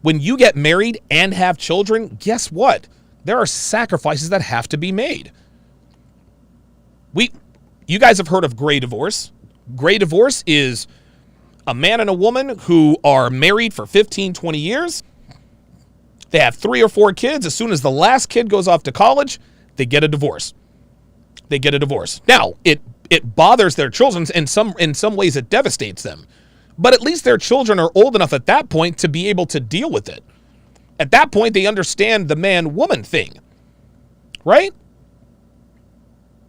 when you get married and have children, guess what? There are sacrifices that have to be made. You guys have heard of gray divorce. Gray divorce is a man and a woman who are married for 15, 20 years. They have 3 or 4 kids. As soon as the last kid goes off to college, they get a divorce. Now, it bothers their children. In some ways, it devastates them. But at least their children are old enough at that point to be able to deal with it. At that point, they understand the man-woman thing. Right?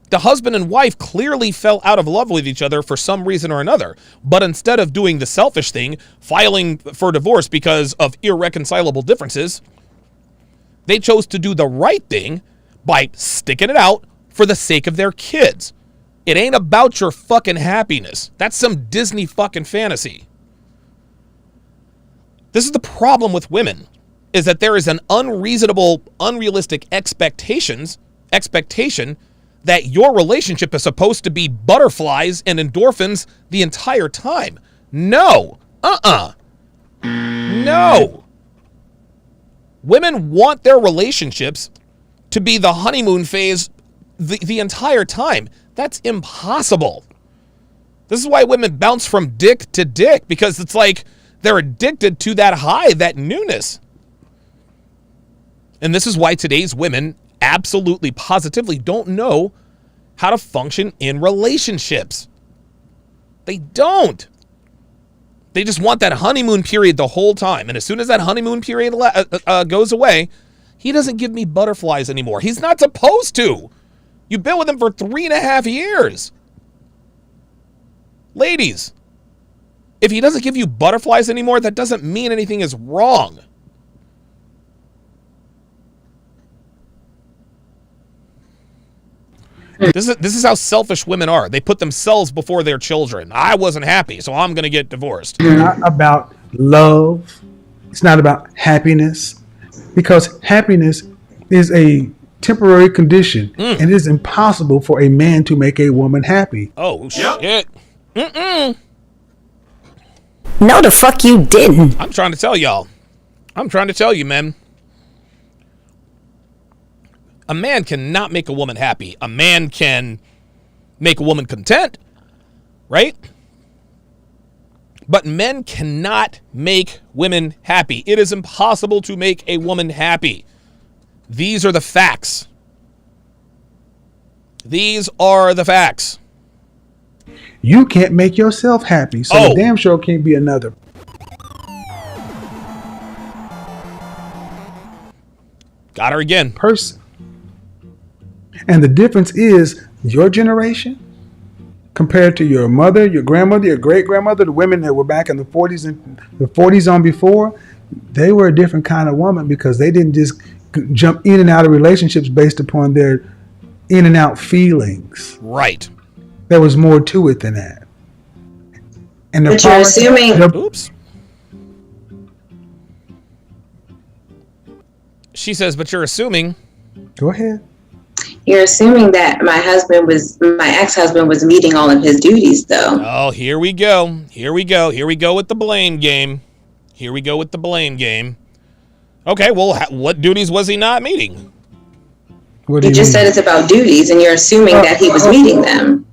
The husband and wife clearly fell out of love with each other for some reason or another. But instead of doing the selfish thing, filing for divorce because of irreconcilable differences, they chose to do the right thing by sticking it out for the sake of their kids. It ain't about your fucking happiness. That's some Disney fucking fantasy. This is the problem with women, is that there is an unrealistic expectation that your relationship is supposed to be butterflies and endorphins the entire time. No. No. Women want their relationships to be the honeymoon phase the entire time. That's impossible. This is why women bounce from dick to dick, because it's like they're addicted to that high, that newness. And this is why today's women absolutely, positively don't know how to function in relationships. They don't. They just want that honeymoon period the whole time. And as soon as that honeymoon period goes away, he doesn't give me butterflies anymore. He's not supposed to. You've been with him for 3.5 years. Ladies, if he doesn't give you butterflies anymore, that doesn't mean anything is wrong. This is how selfish women are. They put themselves before their children. I wasn't happy, so I'm going to get divorced. It's not about love. It's not about happiness. Because happiness is a temporary condition. And it is impossible for a man to make a woman happy. Oh, shit. No, the fuck you didn't. I'm trying to tell y'all. I'm trying to tell you, man. A man cannot make a woman happy. A man can make a woman content, right? But men cannot make women happy. It is impossible to make a woman happy. These are the facts. These are the facts. You can't make yourself happy, so the damn show can't be another Got her again. person. And the difference is your generation compared to your mother, your grandmother, your great grandmother, the women that were back in the 40s and the 40s on before, they were a different kind of woman because they didn't just jump in and out of relationships based upon their in and out feelings. Right. There was more to it than that. And But you're assuming. Oops. She says, but you're assuming. Go ahead. You're assuming that my ex-husband was meeting all of his duties, though. Oh, here we go. Here we go. Here we go with the blame game. Here we go with the blame game. Okay, well, what duties was he not meeting? You just said it's about duties, and you're assuming that he was meeting them.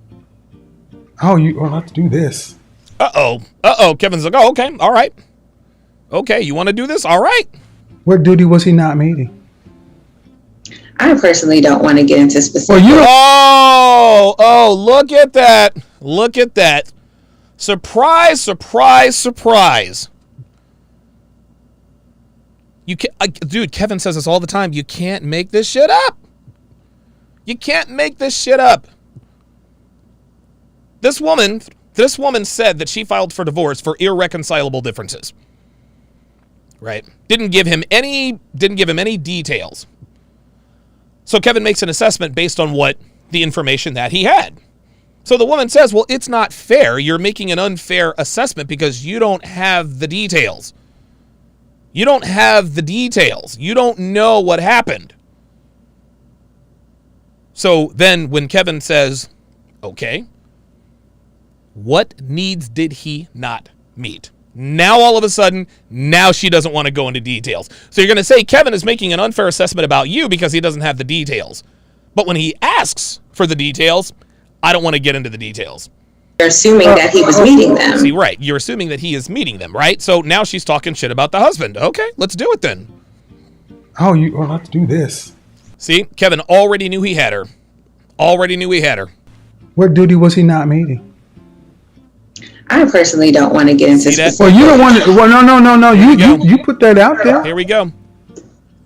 Oh, I'll have to do this. Uh-oh. Kevin's like, oh, okay, all right. Okay, you want to do this? All right. What duty was he not meeting? I personally don't want to get into specifics. Oh, look at that. Look at that. Surprise, surprise, surprise. Dude, Kevin says this all the time. You can't make this shit up. You can't make this shit up. This woman said that she filed for divorce for irreconcilable differences. Right? Didn't give him any details. So Kevin makes an assessment based on the information that he had. So the woman says, well, it's not fair. You're making an unfair assessment because you don't have the details. You don't have the details. You don't know what happened. So then when Kevin says, okay, what needs did he not meet? Now all of a sudden, now she doesn't want to go into details. So you're going to say Kevin is making an unfair assessment about you because he doesn't have the details. But when he asks for the details, I don't want to get into the details. You're assuming that he was meeting them. See, right. You're assuming that he is meeting them, right? So now she's talking shit about the husband. Okay, let's do it then. Oh, I'll have to do this. See, Kevin already knew he had her. Already knew he had her. What duty was he not meeting? I personally don't want to get into specifics. Well, you don't want to. Well, no. You put that out there. Here we go.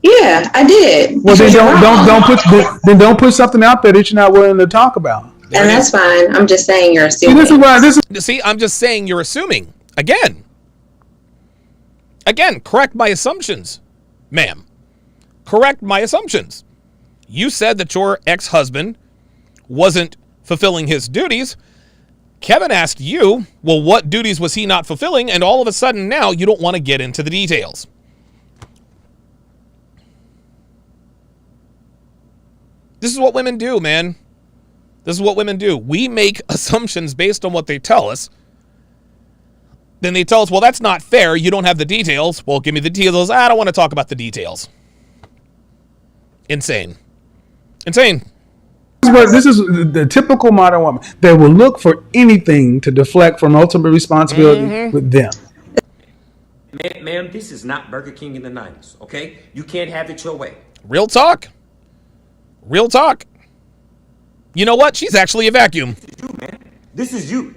Yeah, I did. Well, then don't put something out there that you're not willing to talk about. And that's fine. I'm just saying you're assuming. See, I'm just saying you're assuming. Again, correct my assumptions, ma'am. Correct my assumptions. You said that your ex-husband wasn't fulfilling his duties. Kevin asked you, well, what duties was he not fulfilling? And all of a sudden now you don't want to get into the details. This is what women do, man. This is what women do. We make assumptions based on what they tell us. Then they tell us, well, that's not fair. You don't have the details. Well, give me the details. I don't want to talk about the details. Insane. This is the typical modern woman. They will look for anything to deflect from ultimate responsibility with them. Ma'am, this is not Burger King in the 90s, okay? You can't have it your way. Real talk. You know what? She's actually a vacuum. This is you, man. This is you.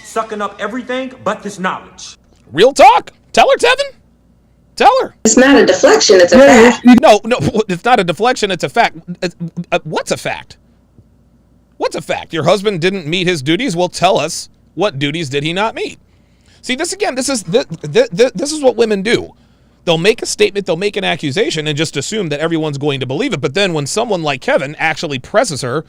Sucking up everything but this knowledge. Real talk. Tell her, Tevin. Tell her. It's not a deflection. It's a fact. No, it's not a deflection. It's a fact. What's a fact? What's a fact? Your husband didn't meet his duties. Well, tell us, what duties did he not meet? See, this is what women do. They'll make a statement, they'll make an accusation, and just assume that everyone's going to believe it. But then when someone like Kevin actually presses her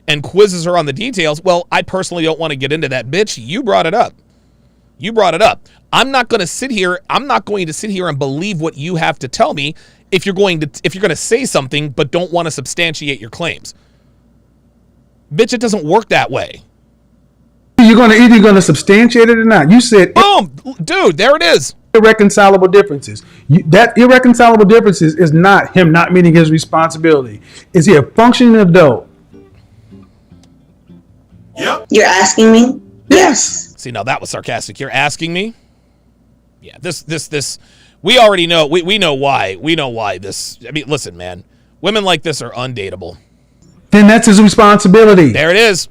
and quizzes her on the details, well, I personally don't want to get into that. Bitch, you brought it up. I'm not going to sit here and believe what you have to tell me if you're going to say something but don't want to substantiate your claims. Bitch, it doesn't work that way. You're either going to substantiate it or not. You said, boom, dude, there it is. Irreconcilable differences. That irreconcilable differences is not him not meeting his responsibility. Is he a functioning adult? Yep. You're asking me? Yes. See, now that was sarcastic. You're asking me? Yeah, this. We already know. We know why. We know why this. I mean, listen, man. Women like this are undateable. Then that's his responsibility. There it is.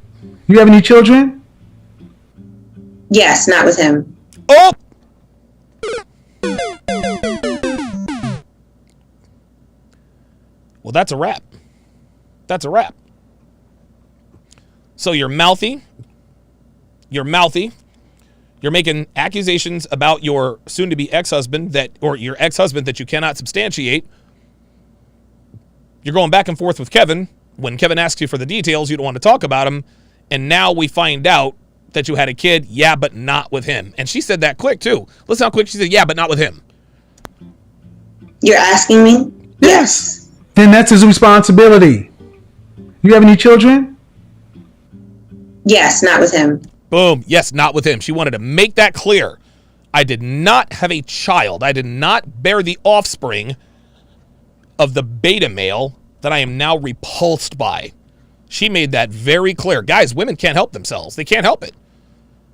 You have any children? Yes, not with him. Oh! Well, that's a wrap. That's a wrap. So you're mouthy. You're mouthy. You're making accusations about your soon-to-be ex-husband or your ex-husband that you cannot substantiate. You're going back and forth with Kevin. When Kevin asks you for the details, you don't want to talk about them. And now we find out that you had a kid. Yeah, but not with him. And she said that quick, too. Listen how quick she said, yeah, but not with him. You're asking me? Yes. Then that's his responsibility. You have any children? Yes, not with him. Boom. Yes, not with him. She wanted to make that clear. I did not have a child. I did not bear the offspring of the beta male that I am now repulsed by. She made that very clear. Guys, women can't help themselves. They can't help it.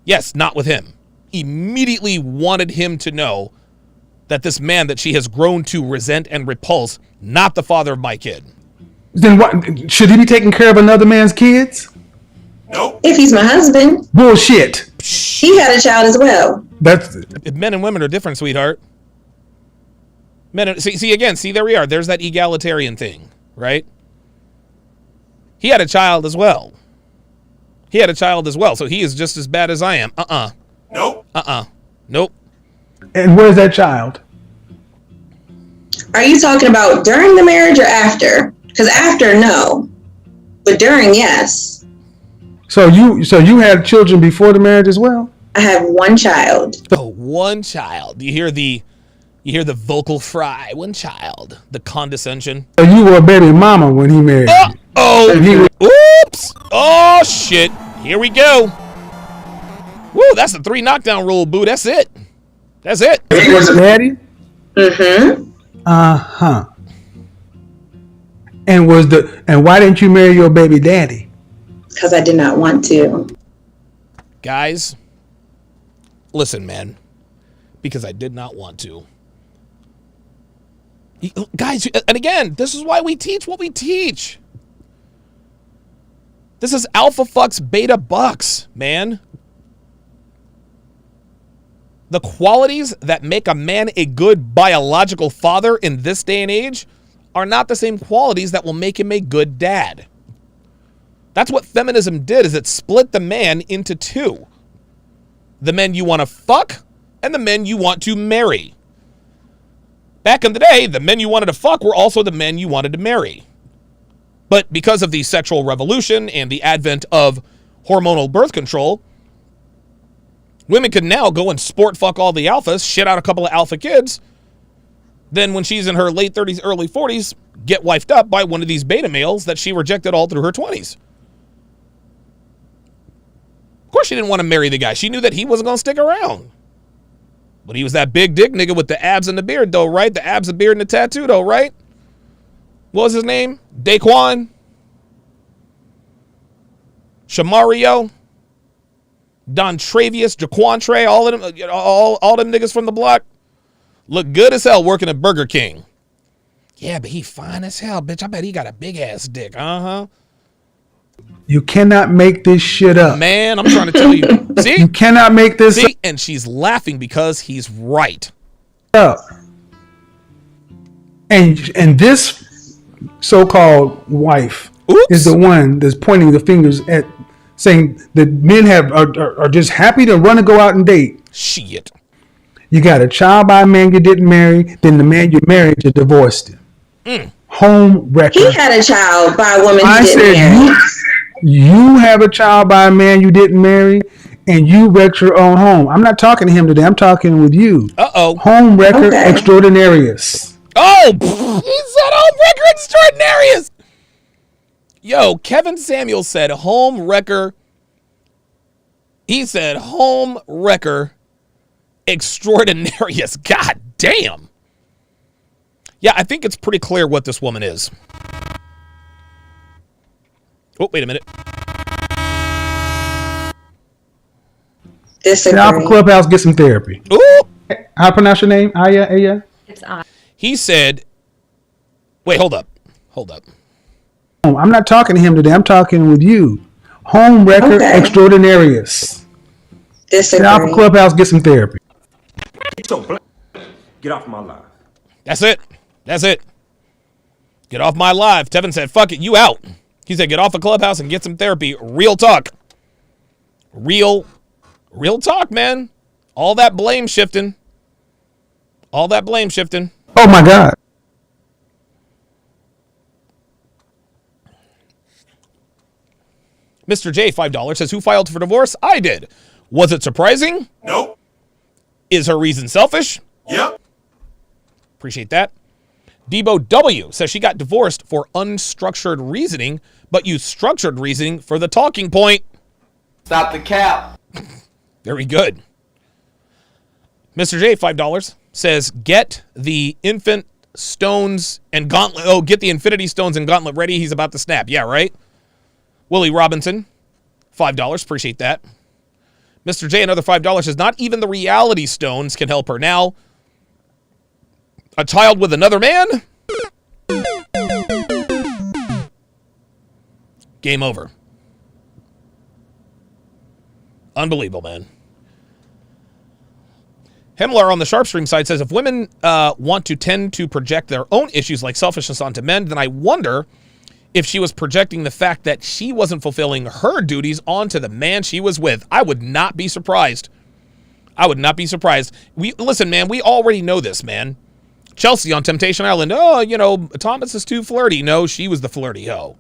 Yes, not with him. Immediately wanted him to know that this man that she has grown to resent and repulse, not the father of my kid. Then what? Should he be taking care of another man's kids? Nope. If he's my husband. Bullshit. He had a child as well. That's Men and women are different, sweetheart. See, there we are. There's that egalitarian thing, right? He had a child as well. So he is just as bad as I am. Nope. Nope. And where's that child? Are you talking about during the marriage or after? Because after, no. But during, yes. So you had children before the marriage as well? I have one child. Oh, one child. You hear the vocal fry. One child. The condescension. So you were a baby mama when he married you. Oops. Oh, shit. Here we go. Woo, that's the 3 knockdown rule, boo. That's it. He was a daddy? Mm-hmm. Uh-huh. And why didn't you marry your baby daddy? Because I did not want to. Guys, listen, man. Because I did not want to. Guys, and again, this is why we teach what we teach. This is alpha fucks beta bucks, man. The qualities that make a man a good biological father in this day and age are not the same qualities that will make him a good dad. That's what feminism did, is it split the man into 2. The men you want to fuck and the men you want to marry. Back in the day, the men you wanted to fuck were also the men you wanted to marry. But because of the sexual revolution and the advent of hormonal birth control, women can now go and sport fuck all the alphas, shit out a couple of alpha kids, then when she's in her late 30s, early 40s, get wifed up by one of these beta males that she rejected all through her 20s. Of course she didn't want to marry the guy. She knew that he wasn't going to stick around. But he was that big dick nigga with the abs and the beard, though, right? The abs, the beard, and the tattoo, though, right? What was his name? Daquan? Shamario? Don Travius? Jaquantre? All of them, all them niggas from the block look good as hell working at Burger King. Yeah, but he fine as hell, bitch. I bet he got a big ass dick. Uh-huh. You cannot make this shit up. Man, I'm trying to tell you. See? You cannot make this up. And she's laughing because he's right. Up. And this so-called wife is the one that's pointing the fingers at, saying that men are just happy to run and go out and date. Shit. You got a child by a man you didn't marry, then the man you married, you divorced him. Home wrecker. He had a child by a woman he didn't marry. You have a child by a man you didn't marry, and you wrecked your own home. I'm not talking to him today. I'm talking with you. Uh-oh. Home wrecker extraordinarius. Oh, he said home wrecker extraordinarius. Yo, Kevin Samuel said home wrecker. He said home wrecker extraordinarius. God damn. Yeah, I think it's pretty clear what this woman is. Oh, wait a minute. Get out of Clubhouse, get some therapy. Ooh. How I pronounce your name? Aya? It's I. He said, wait, hold up. I'm not talking to him today. I'm talking with you. Home wrecker extraordinarius. Get out of Clubhouse, get some therapy. So, get off my live. That's it. Get off my live. Tevin said, fuck it, you out. He said, get off a Clubhouse and get some therapy. Real talk. Real talk, man. All that blame shifting. All that blame shifting. Oh my God. Mr. J, $5, says, who filed for divorce? I did. Was it surprising? Nope. Is her reason selfish? Yep. Appreciate that. Debo W says she got divorced for unstructured reasoning, but used structured reasoning for the talking point. Stop the cap. Very good. Mr. J, $5, says, get the infant stones and gauntlet. Oh, get the infinity stones and gauntlet ready. He's about to snap. Yeah, right? Willie Robinson, $5. Appreciate that. Mr. J, another $5, says, not even the reality stones can help her now. A child with another man? Game over. Unbelievable, man. Hemlar on the Sharpe stream side says, if women want to tend to project their own issues like selfishness onto men, then I wonder if she was projecting the fact that she wasn't fulfilling her duties onto the man she was with. I would not be surprised. I would not be surprised. Listen, man, we already know this, man. Chelsea on Temptation Island. Oh, you know, Thomas is too flirty. No, she was the flirty hoe.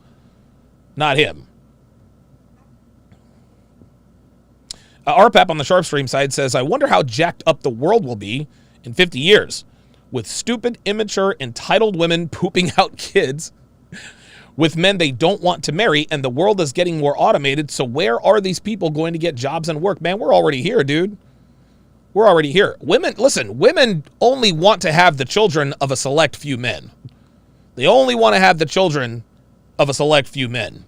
Not him. RPAP on the Sharpe stream side says, I wonder how jacked up the world will be in 50 years with stupid, immature, entitled women pooping out kids with men they don't want to marry, and the world is getting more automated, so where are these people going to get jobs and work? Man, we're already here, dude. We're already here. Women, listen, women only want to have the children of a select few men. They only want to have the children of a select few men.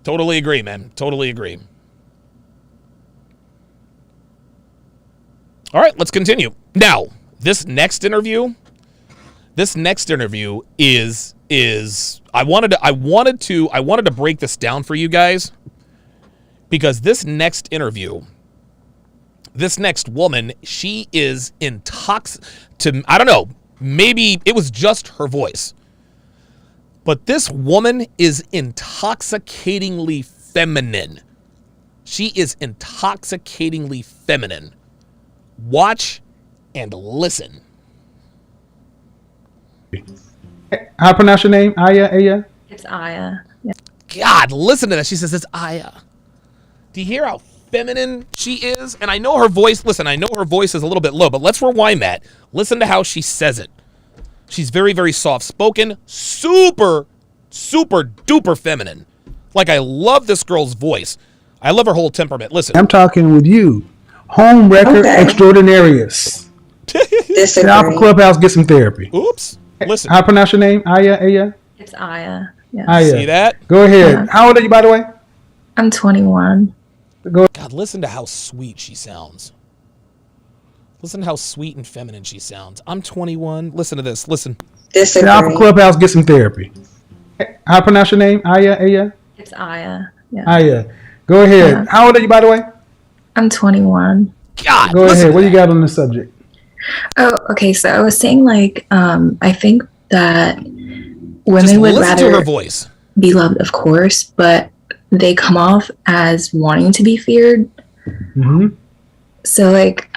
Totally agree, man. Totally agree. All right, let's continue. Now, this next interview is I wanted to break this down for you guys because this next woman, she is I don't know, maybe it was just her voice. But this woman is intoxicatingly feminine. She is intoxicatingly feminine. Watch and listen. How I pronounce your name? Aya? It's Aya. Yeah. God, listen to that. She says it's Aya. Do you hear how feminine she is? And I know her voice, listen, I know her voice is a little bit low, but let's rewind that. Listen to how she says it. She's very, very soft-spoken, super, super duper feminine. Like, I love this girl's voice. I love her whole temperament. Listen. I'm talking with you. Home record extraordinarius. Get off the Clubhouse, get some therapy. Oops. Listen. How I pronounce your name? Aya? It's Aya. Yeah. Aya. See that? Go ahead. Yeah. How old are you, by the way? I'm 21. God, listen to how sweet she sounds. Listen to how sweet and feminine she sounds. I'm 21. Listen to this. Listen. Get off the Clubhouse, get some therapy. How I pronounce your name? Aya? It's Aya. Yeah. Aya. Go ahead. Yeah. How old are you, by the way? I'm 21. God, go ahead. What do you got on the subject? Oh, okay. So I was saying, like, I think that women Just would listen rather to her voice. be loved, of course, but they come off as wanting to be feared. Mm-hmm. So, like,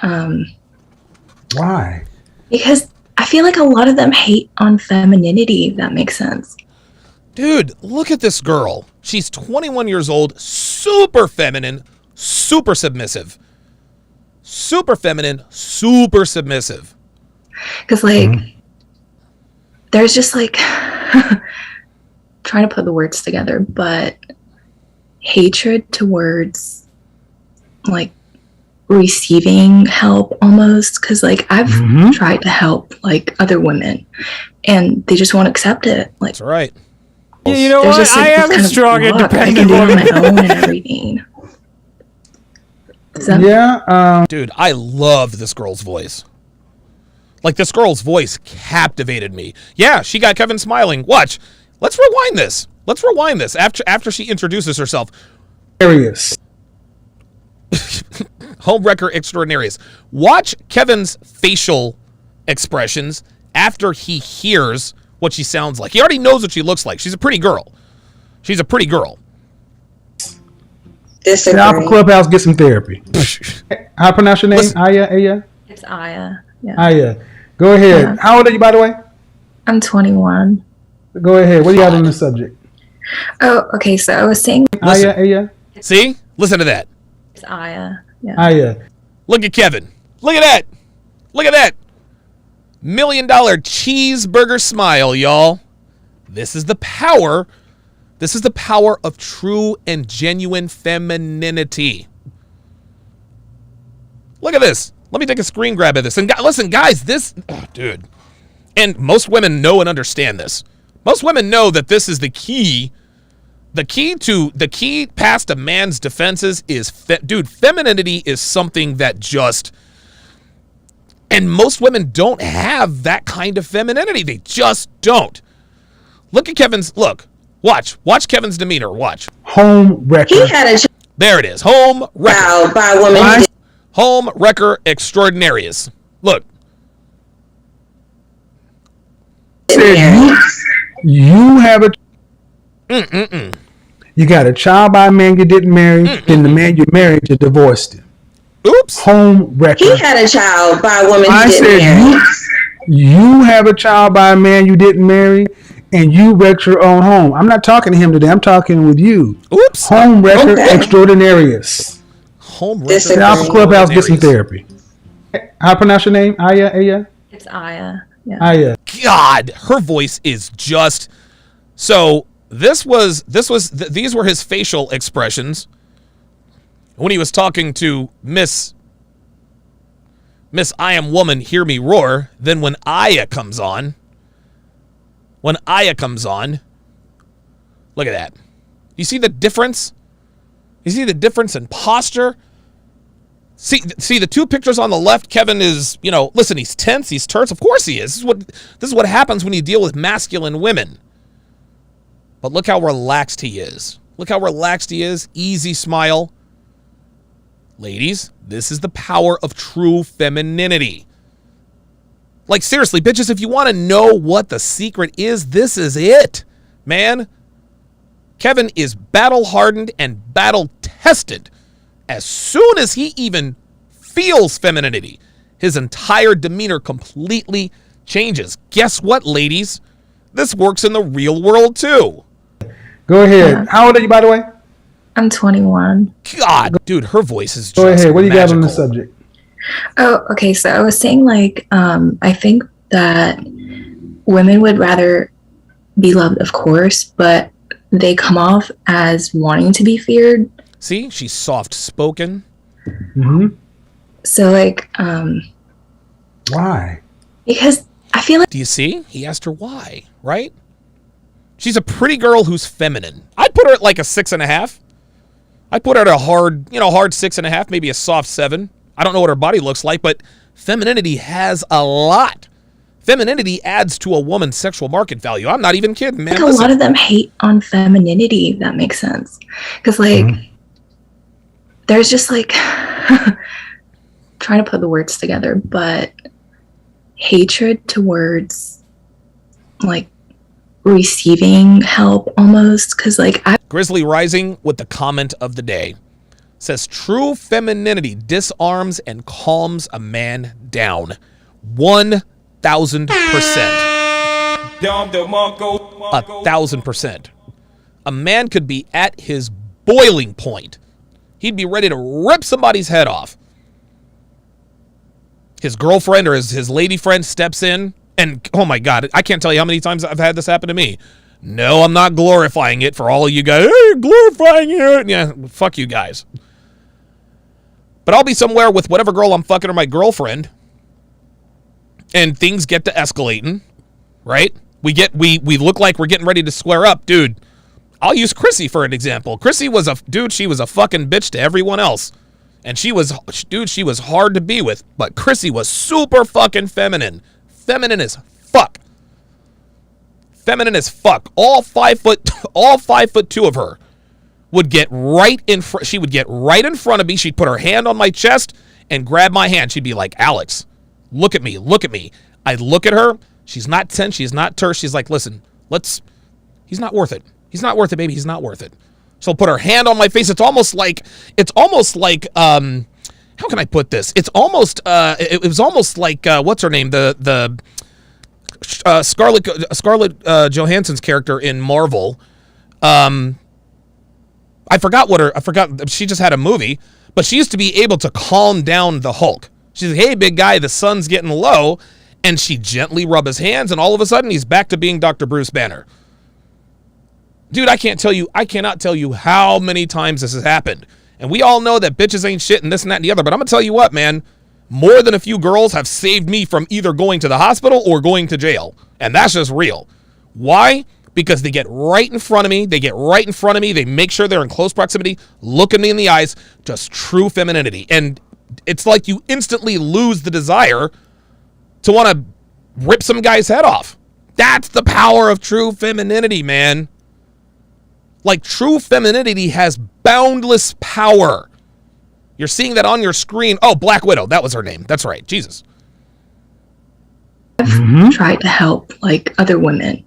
why? Because I feel like a lot of them hate on femininity, if that makes sense. Dude, look at this girl. She's 21 years old, super feminine, super submissive. Super feminine, super submissive. Because, like, there's just, like, trying to put the words together, but hatred towards, like, receiving help almost. Because, like, I've tried to help, like, other women, and they just won't accept it. Like, that's right. Yeah, you know what? Just, like, I am a strong, independent woman. I can do it on my own and everything. Dude, I love this girl's voice. Like, this girl's voice captivated me. Yeah, she got Kevin smiling. Watch. Let's rewind this. Let's rewind this after she introduces herself. Hilarious. Homewrecker extraordinarius. Watch Kevin's facial expressions after he hears what she sounds like. He already knows what she looks like. She's a pretty girl. She's a pretty girl. Get off the Clubhouse, get some therapy. How I pronounce your name? Listen. Aya? It's Aya. Yeah. Aya. Go ahead. Yeah. How old are you, by the way? I'm 21. Go ahead. What do you have on the subject? Oh, okay. So I was saying. Aya? See? Listen to that. It's Aya. Yeah. Aya. Look at Kevin. Look at that. Look at that. $1 million cheeseburger smile, y'all. This is the power. This is the power of true and genuine femininity. Look at this. Let me take a screen grab of this. And listen, guys, this, dude. And most women know and understand this. Most women know that this is the key. The key past a man's defenses is, dude, femininity is something that just, and most women don't have that kind of femininity. They just don't. Look at Kevin's, watch Kevin's demeanor, watch. Home wrecker. He had a There it is, home wrecker. child by a woman. Home wrecker extraordinarius. Look. You have a you got a child by a man you didn't marry, then the man you married, you divorced him. Oops. Home wrecker. He had a child by a woman I he didn't said marry. you have a child by a man you didn't marry, and you wrecked your own home. I'm not talking to him today. I'm talking with you. Oops. Home wrecker extraordinarius. Home wrecker. Get off the Clubhouse, get some therapy. How I pronounce your name? Aya? It's Aya. Yeah. Aya. God, her voice is just so. These were his facial expressions when he was talking to Miss I Am Woman, Hear Me Roar. Then when Aya comes on, look at that. You see the difference? You see the difference in posture? See the two pictures on the left, Kevin is, listen, he's tense, he's terse. Of course he is. This is what happens when you deal with masculine women. But look how relaxed he is. Look how relaxed he is. Easy smile. Ladies, this is the power of true femininity. Like, seriously, bitches, if you want to know what the secret is, this is it, man. Kevin is battle-hardened and battle-tested. As soon as he even feels femininity, his entire demeanor completely changes. Guess what, ladies? This works in the real world, too. Go ahead. How old are you, by the way? I'm 21. God, dude, her voice is just Go ahead. What do you got on the magical. subject? Oh, okay. So I was saying, I think that women would rather be loved, of course, but they come off as wanting to be feared. See, she's soft-spoken. Mm-hmm. So, why? Because I feel like... Do you see? He asked her why, right? She's a pretty girl who's feminine. I'd put her at like a 6.5. I'd put her at a hard 6.5, maybe a soft 7. I don't know what her body looks like, but femininity has a lot. Femininity adds to a woman's sexual market value. I'm not even kidding, man. A lot of them hate on femininity, if that makes sense. Because, there's just, trying to put the words together, but hatred towards, receiving help almost. Because, Grizzly Rising with the comment of the day says, true femininity disarms and calms a man down. 1,000%. 1,000%. A man could be at his boiling point. He'd be ready to rip somebody's head off. His girlfriend or his lady friend steps in, and oh my God, I can't tell you how many times I've had this happen to me. No, I'm not glorifying it for all of you guys. Hey, you're glorifying it. Yeah, fuck you guys. But I'll be somewhere with whatever girl I'm fucking or my girlfriend, and things get to escalating, right? We look like we're getting ready to square up. Dude, I'll use Chrissy for an example. Chrissy was she was a fucking bitch to everyone else. And she was hard to be with. But Chrissy was super fucking feminine. Feminine as fuck. Feminine as fuck. All 5'2" of her would get right in front. She would get right in front of me. She'd put her hand on my chest and grab my hand. She'd be like, Alex, look at me. Look at me. I look at her. She's not tense. She's not terse. She's like, listen, he's not worth it. He's not worth it, baby. He's not worth it. She'll put her hand on my face. It's almost like, how can I put this? It's almost, it was almost like, what's her name? The Scarlett Johansson's character in Marvel. I forgot. She just had a movie, but she used to be able to calm down the Hulk. She's like, hey, big guy, the sun's getting low. And she gently rub his hands, and all of a sudden he's back to being Dr. Bruce Banner. Dude, I cannot tell you how many times this has happened. And we all know that bitches ain't shit and this and that and the other, but I'm gonna tell you what, man, more than a few girls have saved me from either going to the hospital or going to jail. And that's just real. Why? Because they get right in front of me. They make sure they're in close proximity, look at me in the eyes, just true femininity. And it's like you instantly lose the desire to want to rip some guy's head off. That's the power of true femininity, man. Like, true femininity has boundless power. You're seeing that on your screen. Oh, Black Widow. That was her name. That's right. Jesus. I've tried to help, like, other women,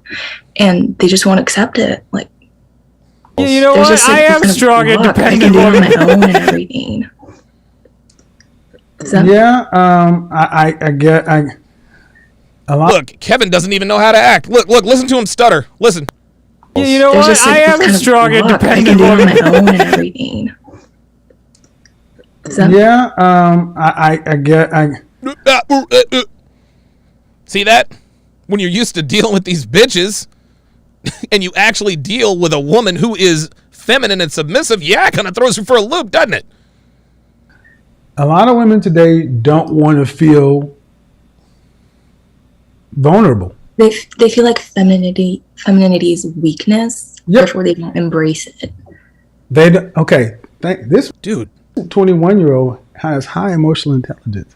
and they just won't accept it. Like, you know what? I am strong, independent woman. I can do it on my own and everything. I get a lot. Look, Kevin doesn't even know how to act. Look, listen to him stutter. Listen. You know what? I am a strong, independent woman. I can do it on my own and everything. See that? When you're used to dealing with these bitches and you actually deal with a woman who is feminine and submissive, it kind of throws you for a loop, doesn't it? A lot of women today don't want to feel vulnerable. They feel like femininity is weakness. Therefore, they don't embrace it. This dude, 21-year-old, has high emotional intelligence.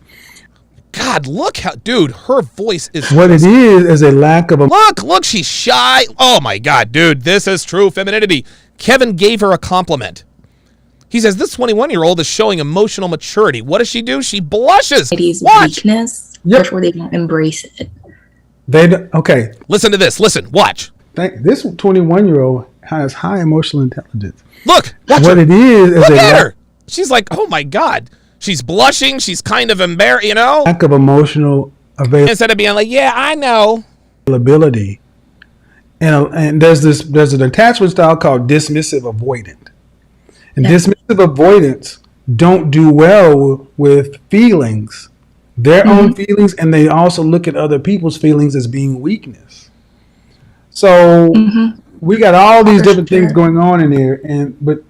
God, look how, dude, her voice is. What it is a lack of. Look, she's shy. Oh my God, dude, this is true femininity. Kevin gave her a compliment. He says this 21-year-old is showing emotional maturity. What does she do? She blushes. It is weakness. Therefore, they don't embrace it. Listen to this. Listen, watch. This 21-year-old has high emotional intelligence. Look, what it is look at her. She's like, oh my God. She's blushing. She's kind of embarrassed, lack of emotional availability. Instead of being like, yeah, I know. Availability. And there's an attachment style called dismissive avoidant. And dismissive avoidants don't do well with feelings, their own feelings, and they also look at other people's feelings as being weakness. So we got all these different things going on in there, but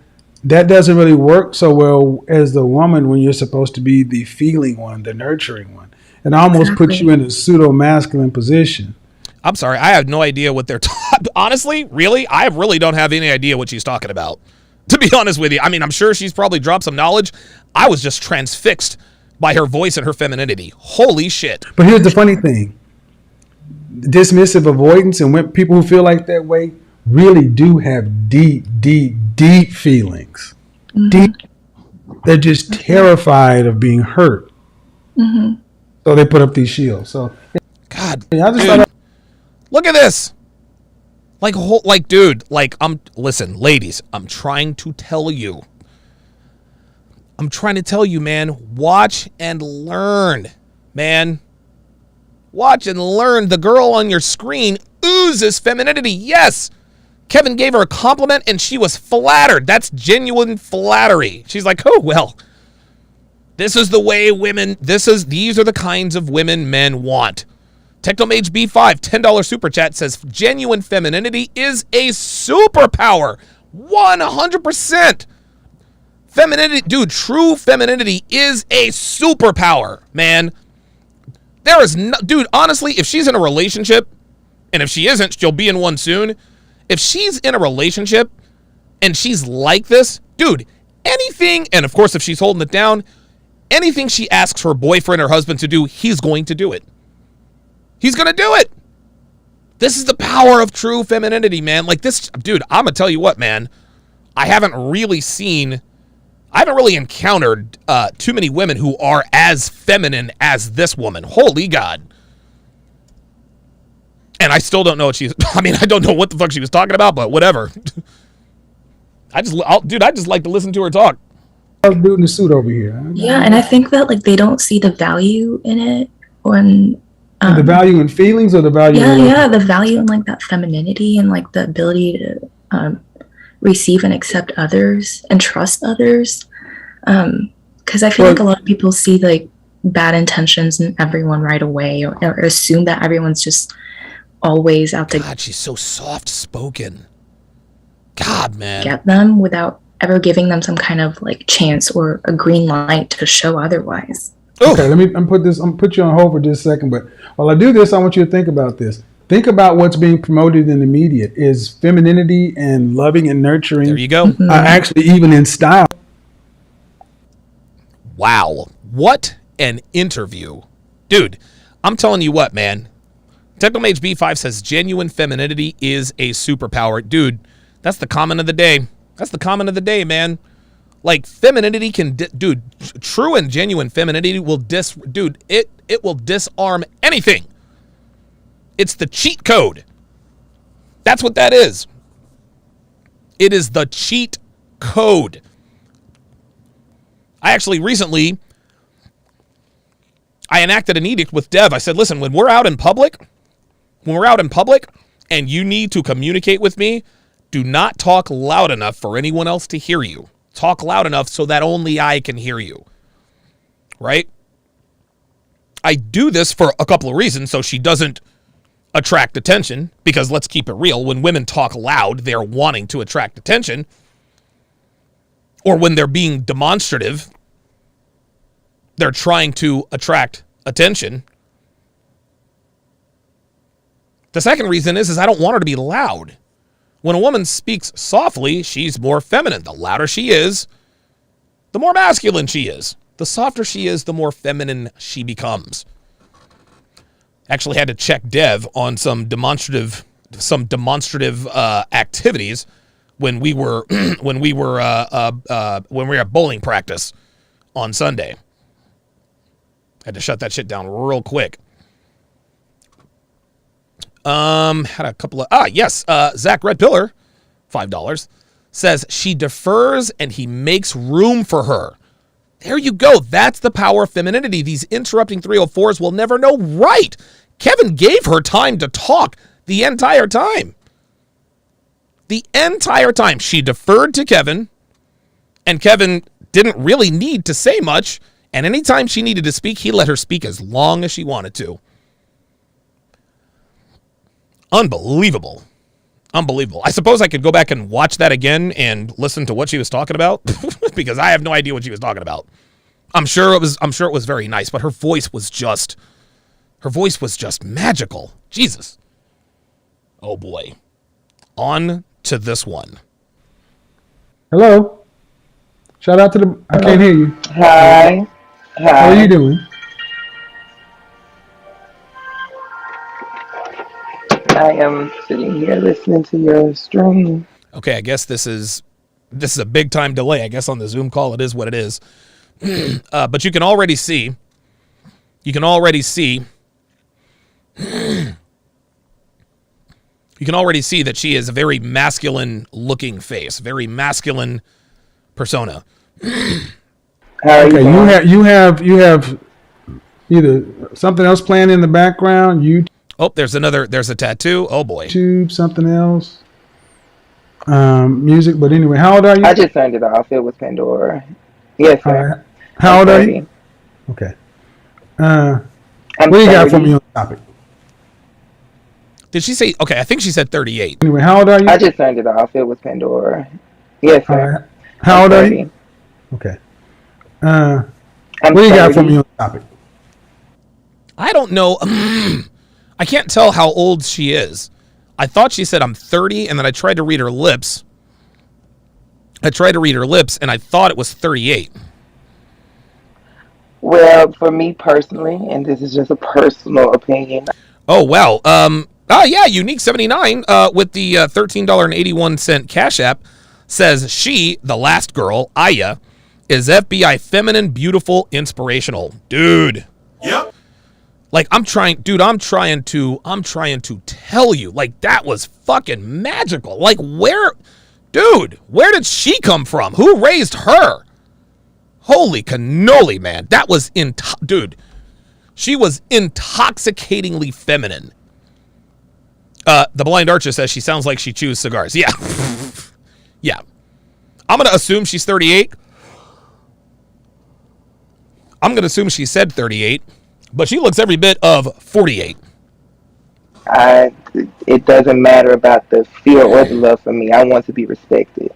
that doesn't really work so well as the woman when you're supposed to be the feeling one, the nurturing one. It almost puts you in a pseudo-masculine position. I'm sorry, I have no idea what they're talking. Honestly, really, I really don't have any idea what she's talking about. To be honest with you, I mean, I'm sure she's probably dropped some knowledge. I was just transfixed by her voice and her femininity. Holy shit. But here's the funny thing. Dismissive avoidance and when people who feel like that way really do have deep feelings. They're just terrified of being hurt. So they put up these shields. So, God, dude, look at this. Listen, ladies, I'm trying to tell you, man, watch and learn, man. Watch and learn. The girl on your screen oozes femininity. Yes. Kevin gave her a compliment and she was flattered. That's genuine flattery. She's like, oh, well, this is the way women, these are the kinds of women men want. Technomage B5, $10 super chat says genuine femininity is a superpower. 100%. Femininity, dude, true femininity is a superpower, man. There is no, dude, honestly, if she's in a relationship, and if she isn't, she'll be in one soon. If she's in a relationship and she's like this, dude, anything, and of course, if she's holding it down, anything she asks her boyfriend or husband to do, he's going to do it. He's going to do it. This is the power of true femininity, man. Like this, dude, I'm going to tell you what, man. I haven't really encountered too many women who are as feminine as this woman. Holy God. And I still don't know what I mean, I don't know what the fuck she was talking about, but whatever. I just like to listen to her talk. Dude in the suit over here. Yeah, and I think that like they don't see the value in it when the value in feelings or the value the value in like that femininity and like the ability to receive and accept others and trust others. Because I feel like a lot of people see like bad intentions in everyone right away or assume that everyone's just always out to God, she's so soft spoken. God, man. Get them without ever giving them some kind of like chance or a green light to show otherwise. Okay, I'm put you on hold for just a second, but while I do this, I want you to think about this. Think about what's being promoted in the media. Is femininity and loving and nurturing. There you go. Actually, even in style. Wow. What an interview. Dude, I'm telling you what, man. Technomage B5 says genuine femininity is a superpower. Dude, that's the comment of the day. That's the comment of the day, man. Like, femininity can, dude, true and genuine femininity will it will disarm anything. It's the cheat code. That's what that is. It is the cheat code. I actually recently, I enacted an edict with Dev. I said, listen, when we're out in public and you need to communicate with me, do not talk loud enough for anyone else to hear you. Talk loud enough so that only I can hear you. Right? I do this for a couple of reasons, so she doesn't attract attention, because let's keep it real. When women talk loud, they're wanting to attract attention. Or when they're being demonstrative, they're trying to attract attention. The second reason is I don't want her to be loud. When a woman speaks softly, she's more feminine. The louder she is, the more masculine she is. The softer she is, the more feminine she becomes. Actually had to check Dev on some demonstrative activities when we were at bowling practice on Sunday. Had to shut that shit down real quick. Had a couple of Zach Red Pillar, $5, says she defers and he makes room for her. There you go. That's the power of femininity. These interrupting 304s will never know right. Kevin gave her time to talk the entire time. The entire time. She deferred to Kevin, and Kevin didn't really need to say much, and anytime she needed to speak, he let her speak as long as she wanted to. Unbelievable. Unbelievable. I suppose I could go back and watch that again and listen to what she was talking about because I have no idea what she was talking about. I'm sure it was very nice, but her voice was just magical. Jesus. Oh boy. On to this one. Hello. Shout out to I can't hear you. Hi. How are you doing? I am sitting here listening to your stream. Okay, I guess this is a big time delay. I guess on the Zoom call it is what it is. But you can already see that she is a very masculine looking face, very masculine persona. Okay, you have either something else playing in the background, Oh, there's a tattoo. Oh boy. YouTube, something else. Music, but anyway, how old are you? I just turned it off. It was Pandora. Yes, sir. How old are you? Okay. What do you got for me on the topic? Did she say, okay, I think she said 38. Anyway, how old are you? I just turned it off. It was Pandora. Yes, sir. How old are you? Okay. What do you got for me on the topic? I don't know. I can't tell how old she is. I thought she said I'm 30, and then I tried to read her lips. And I thought it was 38. Well, for me personally, and this is just a personal opinion. Oh, wow. Yeah, Unique 79 with the $13.81 Cash App says she, the last girl, Aya, is FBI feminine, beautiful, inspirational. Dude. Yep. Like I'm trying to tell you, like, that was fucking magical. Like, where did she come from? Who raised her? Holy cannoli, man. That was, dude, she was intoxicatingly feminine. The Blind Archer says she sounds like she chews cigars. Yeah. Yeah. I'm going to assume she's 38. I'm going to assume she said 38, but she looks every bit of 48. It doesn't matter about the fear or the love for me. I want to be respected.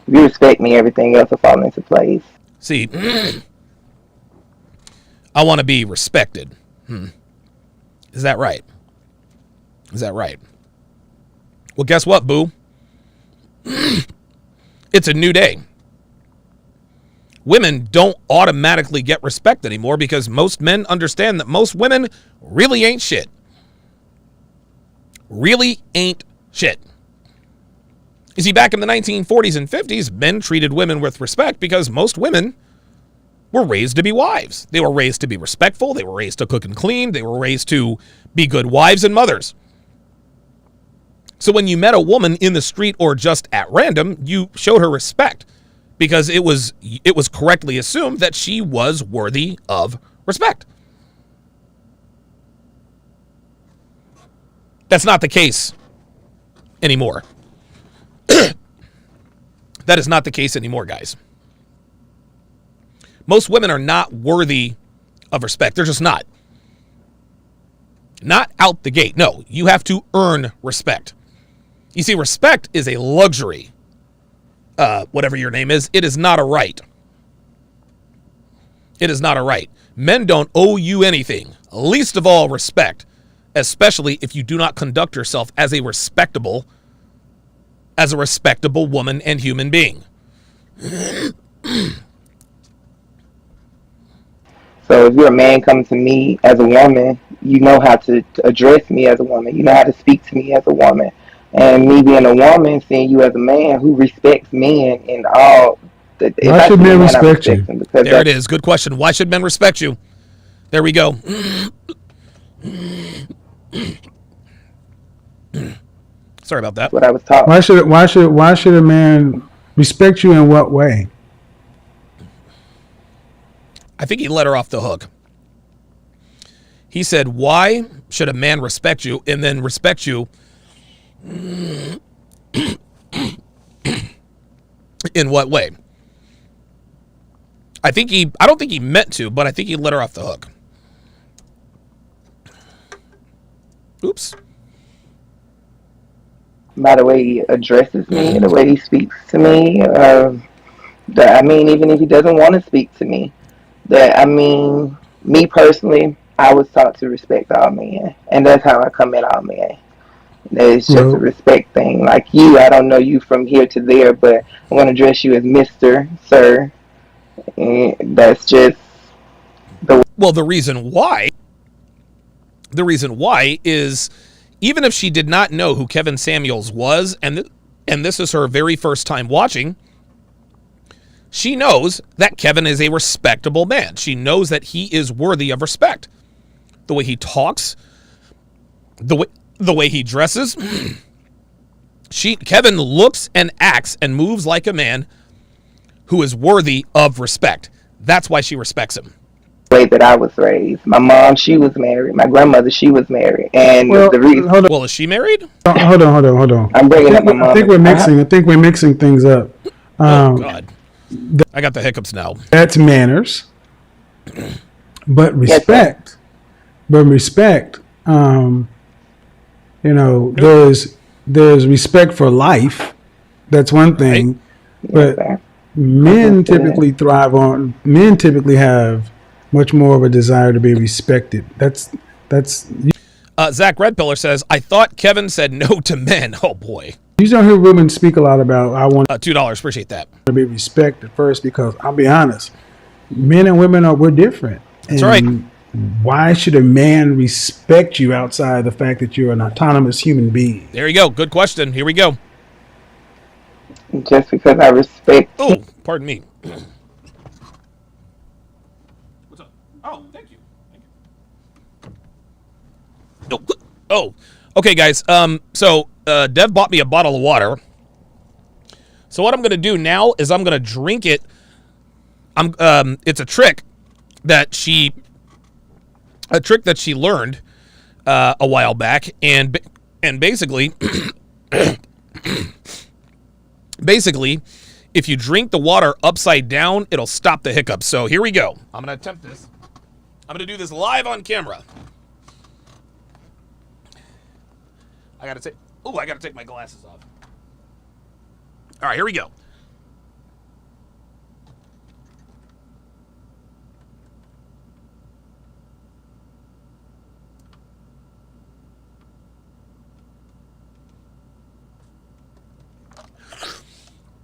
If you respect me, everything else will fall into place. See, I want to be respected. Is that right? Is that right? Well, guess what, boo? It's a new day. Women don't automatically get respect anymore because most men understand that most women really ain't shit. Really ain't shit. You see, back in the 1940s and 50s, men treated women with respect because most women were raised to be wives. They were raised to be respectful. They were raised to cook and clean. They were raised to be good wives and mothers. So when you met a woman in the street or just at random, you showed her respect because it was correctly assumed that she was worthy of respect. That's not the case anymore. That is not the case anymore, guys. Most women are not worthy of respect. They're just not. Not out the gate. No, you have to earn respect. You see, respect is a luxury. Whatever your name is, it is not a right. It is not a right. Men don't owe you anything, least of all respect, especially if you do not conduct yourself as a respectable woman and human being. So if you're a man coming to me as a woman, you know how to address me as a woman. You know how to speak to me as a woman. And me being a woman, seeing you as a man who respects men in all. Why should men respect you? There it is. Good question. Why should men respect you? There we go. Sorry about that. What I was taught. Why should a man respect you in what way? I think he let her off the hook. He said, why should a man respect you, and then respect you in what way? I don't think he meant to, but I think he let her off the hook. Oops. By the way he addresses me, the way he speaks to me. Even if he doesn't want to speak to me, me personally, I was taught to respect all men, and that's how I come at all men. It's just a respect thing. Like you, I don't know you from here to there, but I'm going to address you as Mr., Sir. And that's just the reason why. The reason why is, even if she did not know who Kevin Samuels was, and this is her very first time watching, she knows that Kevin is a respectable man. She knows that he is worthy of respect. The way he talks, the way he dresses, Kevin looks and acts and moves like a man who is worthy of respect. That's why she respects him. The way that I was raised. My mom, she was married. My grandmother, she was married. And the reason. Well, is she married? Hold on. I'm bringing up my mom. I think we're mixing things up. Oh God, I got the hiccups now. That's manners, but respect. Yes, there's respect for life. That's one thing, but men typically typically have much more of a desire to be respected. That's. Zach Redpillar says, I thought Kevin said no to men. Oh boy. You don't hear women speak a lot about, I want $2. Appreciate that. To be respected first, because I'll be honest, men and women we're different. That's right. Why should a man respect you outside the fact that you're an autonomous human being? There you go. Good question. Here we go. Just because I respect. Oh, pardon me. What's up? Oh, thank you. Oh, Okay, guys. So Dev bought me a bottle of water. So what I'm gonna do now is I'm gonna drink it. It's a trick that she learned a while back, and basically, if you drink the water upside down, it'll stop the hiccups. So here we go. I'm gonna attempt this. I'm gonna do this live on camera. I gotta take my glasses off. All right, here we go.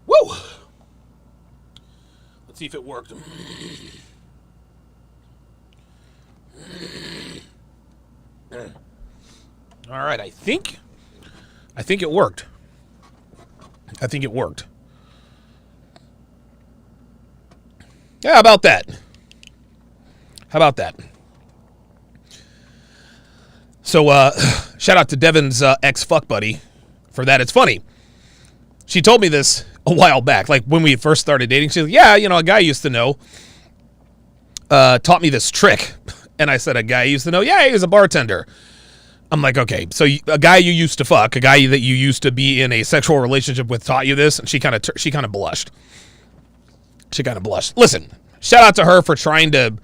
Woo! Let's see if it worked. All right, I think it worked. I think it worked. Yeah, how about that? How about that? So, shout out to Devin's ex-fuck buddy for that. It's funny. She told me this a while back, like when we first started dating. She's like, yeah, a guy I used to know taught me this trick. And I said, a guy I used to know? Yeah, he was a bartender. I'm like, okay, so a guy you used to fuck, a guy that you used to be in a sexual relationship with taught you this? And she kind of blushed. She kind of blushed. Listen, shout out to her for trying to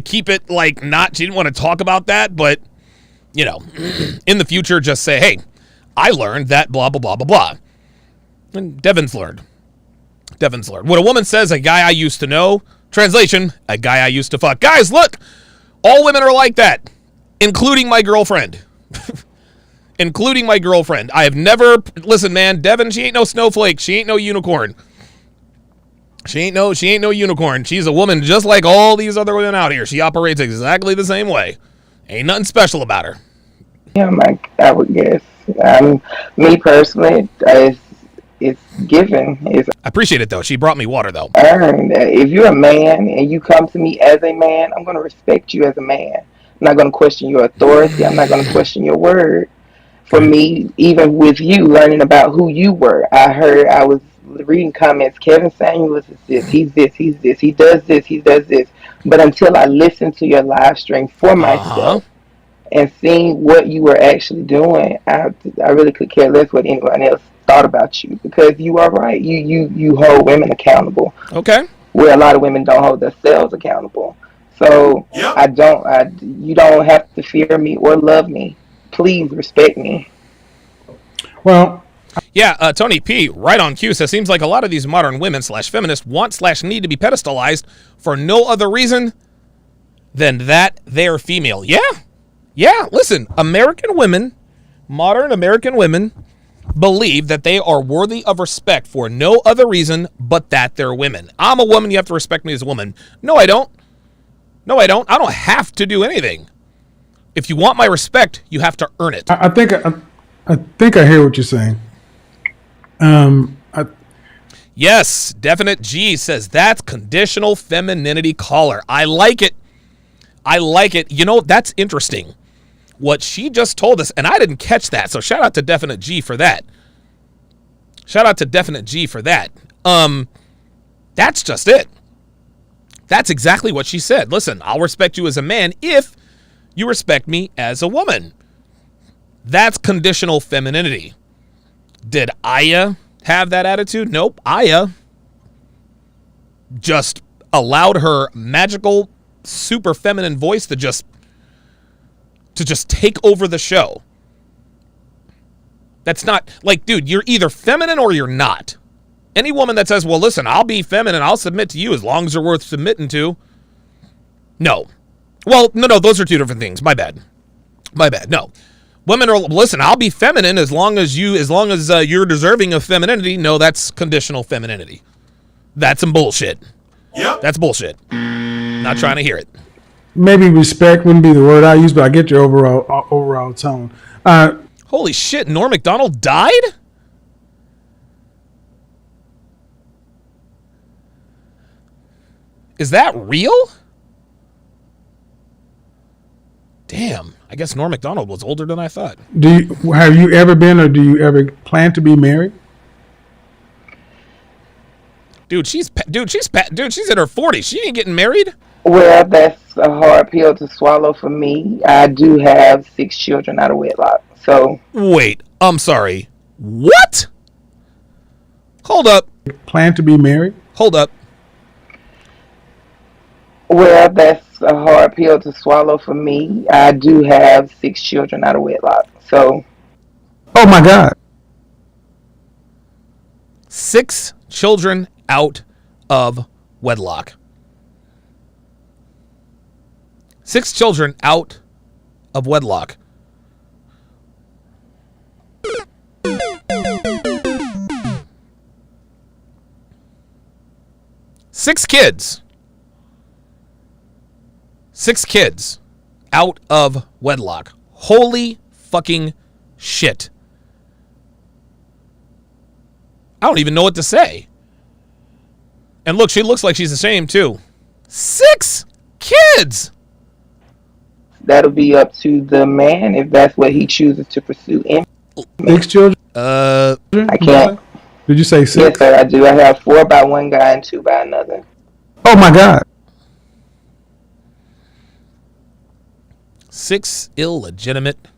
keep it like not. She didn't want to talk about that, but in the future, just say, hey, I learned that blah blah blah blah blah. And Devin's learned. When a woman says a guy I used to know, translation, a guy I used to fuck. Guys, look, all women are like that. Including my girlfriend. I have never... Listen, man, Devin, she ain't no snowflake. She ain't no unicorn. She ain't no unicorn. She's a woman just like all these other women out here. She operates exactly the same way. Ain't nothing special about her. Yeah, I would guess. Me personally, it's given. I appreciate it, though. She brought me water, though. Earned. If you're a man and you come to me as a man, I'm going to respect you as a man. I'm not going to question your authority. I'm not going to question your word. For me, even with you learning about who you were, I was reading comments. Kevin Samuels is this. He's this. He's this. He does this. He does this. But until I listened to your live stream for myself and seeing what you were actually doing, I really could care less what anyone else thought about you, because you are right. You hold women accountable. Okay. Where a lot of women don't hold themselves accountable. So you don't have to fear me or love me. Please respect me. Well, yeah, Tony P, right on cue, says, seems like a lot of these modern women / feminists want / need to be pedestalized for no other reason than that they're female. Yeah, listen, modern American women believe that they are worthy of respect for no other reason but that they're women. I'm a woman, you have to respect me as a woman. No, I don't. I don't have to do anything. If you want my respect, you have to earn it. I think I hear what you're saying. Yes, Definite G says that's conditional femininity caller. I like it. That's interesting. What she just told us, and I didn't catch that, so shout out to Definite G for that. That's just it. That's exactly what she said. Listen, I'll respect you as a man if you respect me as a woman. That's conditional femininity. Did Aya have that attitude? Nope. Aya just allowed her magical, super feminine voice to just take over the show. That's not, like, dude, you're either feminine or you're not. Any woman that says, well, listen, I'll be feminine, I'll submit to you as long as you're worth submitting to. No. Well, no, those are two different things. My bad. No. Women are, listen, I'll be feminine as long as you're deserving of femininity. No, that's conditional femininity. That's some bullshit. Yep. That's bullshit. Not trying to hear it. Maybe respect wouldn't be the word I use, but I get your overall tone. Holy shit, Norm Macdonald died? Is that real? Damn. I guess Norm Macdonald was older than I thought. Have you ever been, or do you ever plan to be married? Dude, she's in her 40s. She ain't getting married. Well, that's a hard pill to swallow for me. I do have 6 children out of wedlock. So wait, I'm sorry. What? Hold up. Plan to be married? Hold up. Well, that's a hard pill to swallow for me. I do have 6 children out of wedlock. So. Oh my God. 6 children out of wedlock. 6 children out of wedlock. Six kids out of wedlock. Holy fucking shit. I don't even know what to say. And look, she looks like she's ashamed too. 6 kids. That'll be up to the man if that's what he chooses to pursue. 6 children? I can't. Did you say 6? Yes, sir, I do. I have 4 by one guy and 2 by another. Oh my God. 6 illegitimate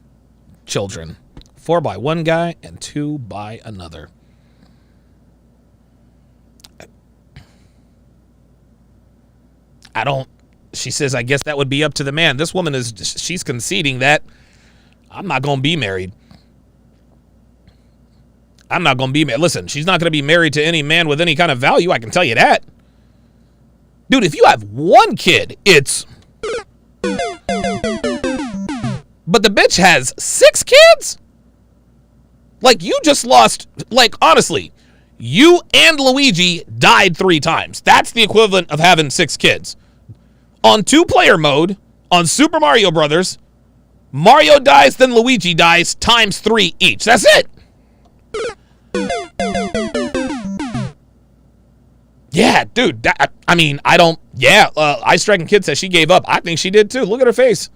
children. 4 by one guy and 2 by another. She says, I guess that would be up to the man. This woman she's conceding that I'm not going to be married. I'm not going to be married. Listen, she's not going to be married to any man with any kind of value. I can tell you that. Dude, if you have 1 kid, it's... But the bitch has 6 kids? Like, you just lost... Like, honestly, you and Luigi died 3 times. That's the equivalent of having 6 kids. On 2-player mode, on Super Mario Brothers, Mario dies, then Luigi dies, times 3 each. That's it. Yeah, dude. Ice Dragon Kid says she gave up. I think she did too. Look at her face.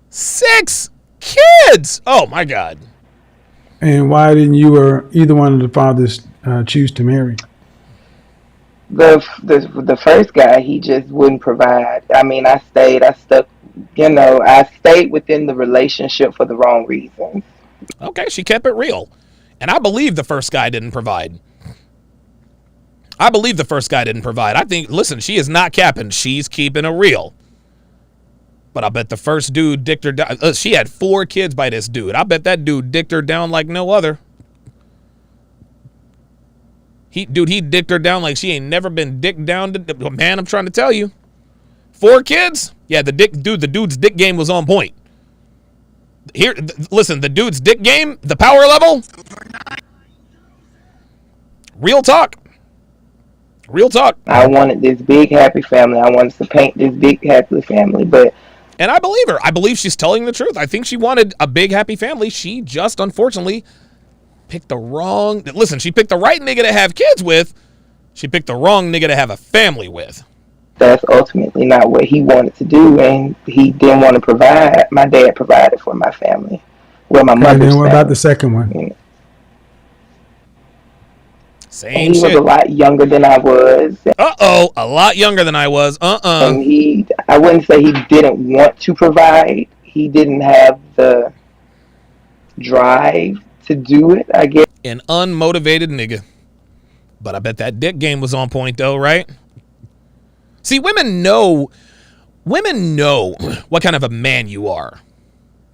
6 kids. Oh my God. And why didn't you or either one of the fathers choose to marry? The first guy, he just wouldn't provide. I mean, I stayed within the relationship for the wrong reasons. Okay, she kept it real. And I believe the first guy didn't provide. I think, listen, she is not capping. She's keeping it real. But I bet the first dude dicked her down. She had 4 kids by this dude. I bet that dude dicked her down like no other. He dicked her down like she ain't never been dicked down. Man, I'm trying to tell you. 4 kids? Yeah, the dude's dick game was on point. Here, listen, the dude's dick game, the power level. Real talk. I wanted this big happy family. I wanted to paint this big happy family, but... And I believe her. I believe she's telling the truth. I think she wanted a big happy family. She just, unfortunately, picked the wrong... Listen, she picked the right nigga to have kids with. She picked the wrong nigga to have a family with. That's ultimately not what he wanted to do, and he didn't want to provide. My dad provided for my family. Well, my mother's family. And then what about the second one? Yeah. Same he shit. was a lot younger than I was. A lot younger than I was. And I wouldn't say he didn't want to provide. He didn't have the drive to do it, I guess. An unmotivated nigga. But I bet that dick game was on point though, right? See, women know what kind of a man you are.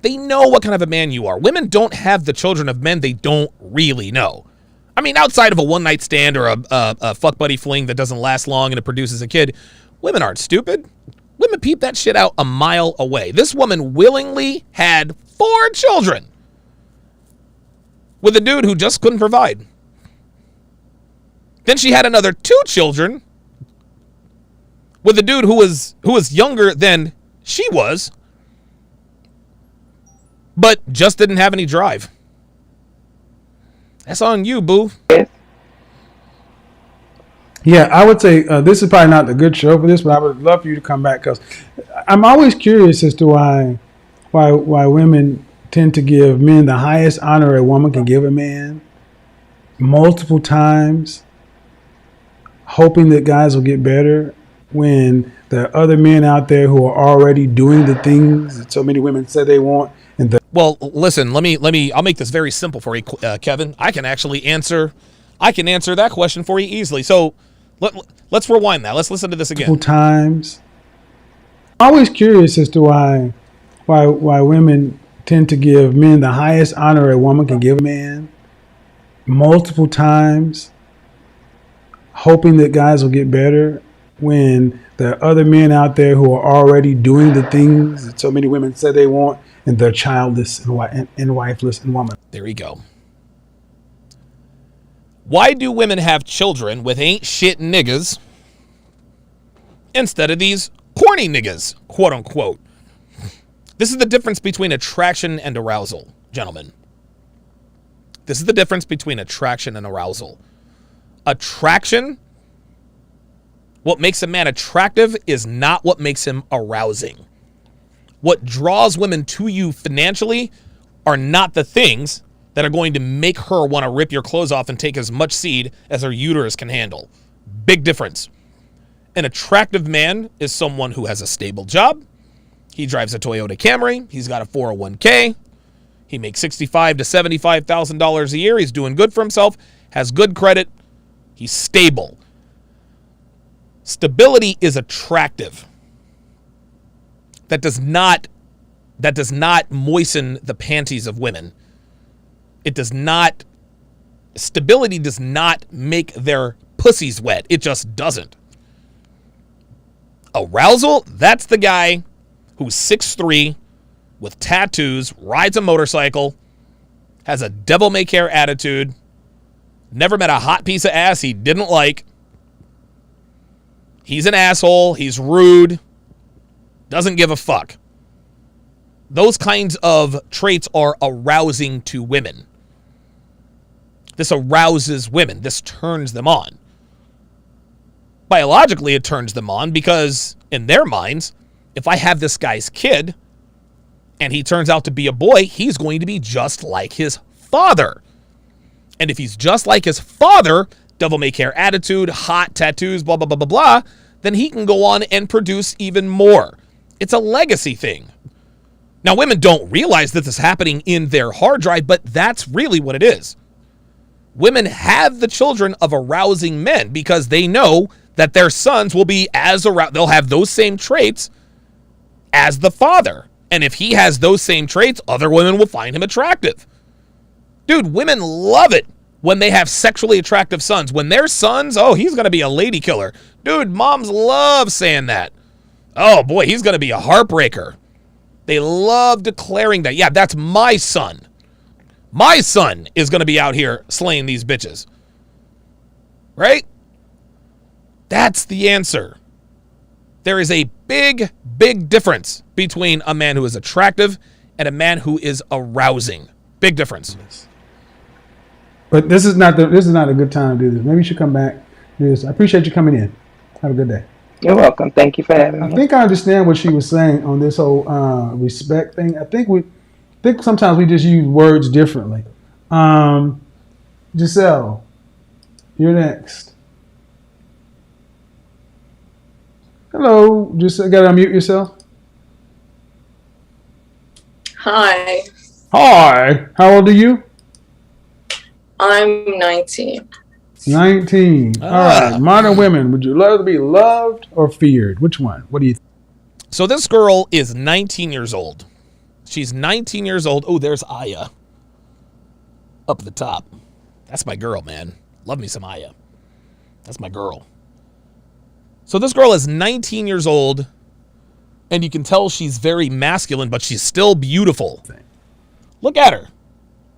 They know what kind of a man you are. Women don't have the children of men they don't really know. I mean, outside of a one-night stand or a fuck buddy fling that doesn't last long and it produces a kid, women aren't stupid. Women peep that shit out a mile away. This woman willingly had 4 children with a dude who just couldn't provide. Then she had another 2 children with a dude who was younger than she was, but just didn't have any drive. That's on you, boo. Yeah, I would say this is probably not the good show for this, but I would love for you to come back because I'm always curious as to why why women tend to give men the highest honor a woman can give a man multiple times, hoping that guys will get better when there are other men out there who are already doing the things that so many women say they want. Well, listen, I'll make this very simple for you, Kevin. I can answer that question for you easily. So let's rewind that. Let's listen to this again. Multiple times. Always curious as to why women tend to give men the highest honor a woman can give a man multiple times, hoping that guys will get better when there are other men out there who are already doing the things that so many women say they want, and they're childless and wifeless and woman. There you go. Why do women have children with ain't shit niggas instead of these corny niggas, quote unquote? This is the difference between attraction and arousal, gentlemen. This is the difference between attraction and arousal. Attraction, what makes a man attractive is not what makes him arousing. What draws women to you financially are not the things that are going to make her want to rip your clothes off and take as much seed as her uterus can handle. Big difference. An attractive man is someone who has a stable job. He drives a Toyota Camry. He's got a 401k. He makes $65,000 to $75,000 a year. He's doing good for himself, has good credit. He's stable. Stability is attractive. That does not moisten the panties of women. Stability does not make their pussies wet. It just doesn't. Arousal, that's the guy who's 6'3", with tattoos, rides a motorcycle, has a devil-may-care attitude, never met a hot piece of ass he didn't like. He's an asshole. He's rude. Doesn't give a fuck. Those kinds of traits are arousing to women. This arouses women. This turns them on. Biologically, it turns them on because in their minds, if I have this guy's kid and he turns out to be a boy, he's going to be just like his father. And if he's just like his father, devil-may-care attitude, hot tattoos, blah, blah, blah, blah, blah, then he can go on and produce even more. It's a legacy thing. Now, women don't realize that this is happening in their hard drive, but that's really what it is. Women have the children of arousing men because they know that their sons will be they'll have those same traits as the father. And if he has those same traits, other women will find him attractive. Dude, women love it when they have sexually attractive sons. When their sons, oh, he's going to be a lady killer. Dude, moms love saying that. Oh, boy, he's going to be a heartbreaker. They love declaring that. Yeah, that's my son. My son is going to be out here slaying these bitches. Right? That's the answer. There is a big, big difference between a man who is attractive and a man who is arousing. Big difference. But this is not a good time to do this. Maybe you should come back. Do this. I appreciate you coming in. Have a good day. You're welcome. Thank you for having me. I think I understand what she was saying on this whole respect thing. I think sometimes we just use words differently. Giselle, you're next. Hello, just gotta unmute yourself. Hi. Hi. How old are you? I'm 19. 19. All right. Modern women, would you rather be loved or feared? Which one? What do you think? So this girl is 19 years old. She's 19 years old. Oh, there's Aya. Up at the top. That's my girl, man. Love me some Aya. That's my girl. So this girl is 19 years old, and you can tell she's very masculine, but she's still beautiful. Look at her.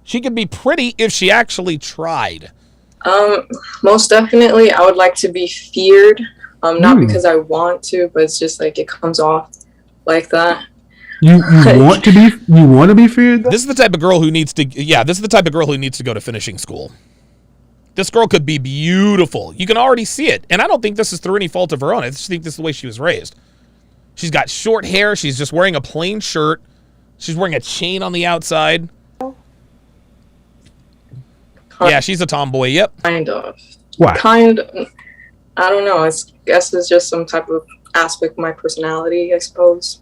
She could be pretty if she actually tried. Most definitely, I would like to be feared. Not because I want to, but it's just like it comes off like that. You want to be feared, though? This is the type of girl who needs to. Yeah, this is the type of girl who needs to go to finishing school. This girl could be beautiful. You can already see it. And I don't think this is through any fault of her own. I just think this is the way she was raised. She's got short hair. She's just wearing a plain shirt, She's wearing a chain on the outside. Yeah, she's a tomboy. Yep. Kind of. Why? Kind of. I don't know. I guess it's just some type of aspect of my personality, I suppose.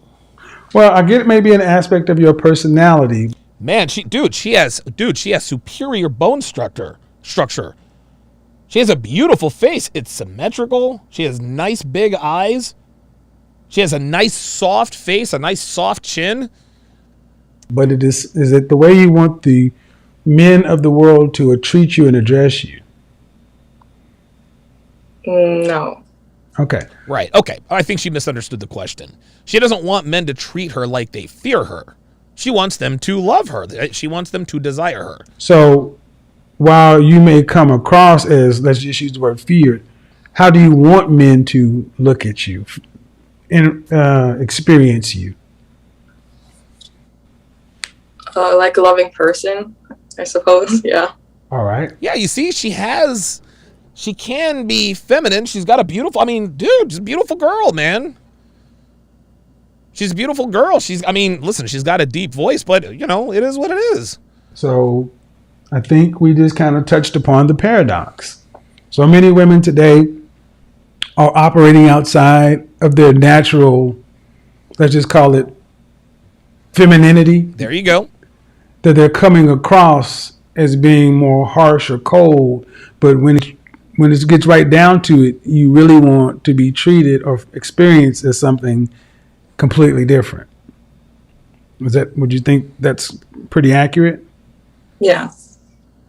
Well, I get it may be an aspect of your personality. Man, she has superior bone structure. She has a beautiful face. It's symmetrical. She has nice big eyes. She has a nice soft face, a nice soft chin. But is it the way you want the men of the world to treat you and address you? No. Okay. Right. Okay. I think she misunderstood the question. She doesn't want men to treat her like they fear her. She wants them to love her. She wants them to desire her. So while you may come across as, let's just use the word feared, how do you want men to look at you and experience you? Like a loving person, I suppose. Yeah. All right. Yeah, you see, she can be feminine. She's got a beautiful, dude, she's a beautiful girl, man. She's a beautiful girl. Listen, she's got a deep voice, but, it is what it is. So I think we just kind of touched upon the paradox. So many women today are operating outside of their natural, let's just call it femininity. There you go. That they're coming across as being more harsh or cold, but when it gets right down to it, you really want to be treated or experienced as something completely different. Would you think that's pretty accurate? Yeah.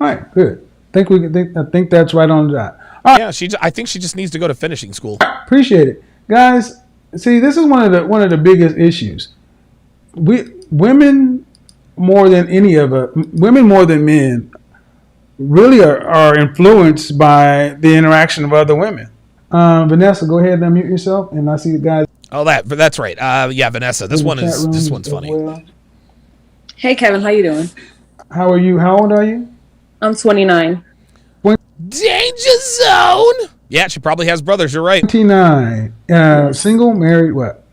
All right, good. I think that's right on the dot. Right. Yeah, I think she just needs to go to finishing school. Appreciate it, guys. See, this is one of the biggest issues. Women more than men really are influenced by the interaction of other women. Vanessa, go ahead and unmute yourself, and I see you guys. Oh, that's right. Yeah, Vanessa. This one's funny. Well. Hey, Kevin, how you doing? How are you? How old are you? I'm 29. Danger zone. Yeah, she probably has brothers. You're right. 29. Single, married, what?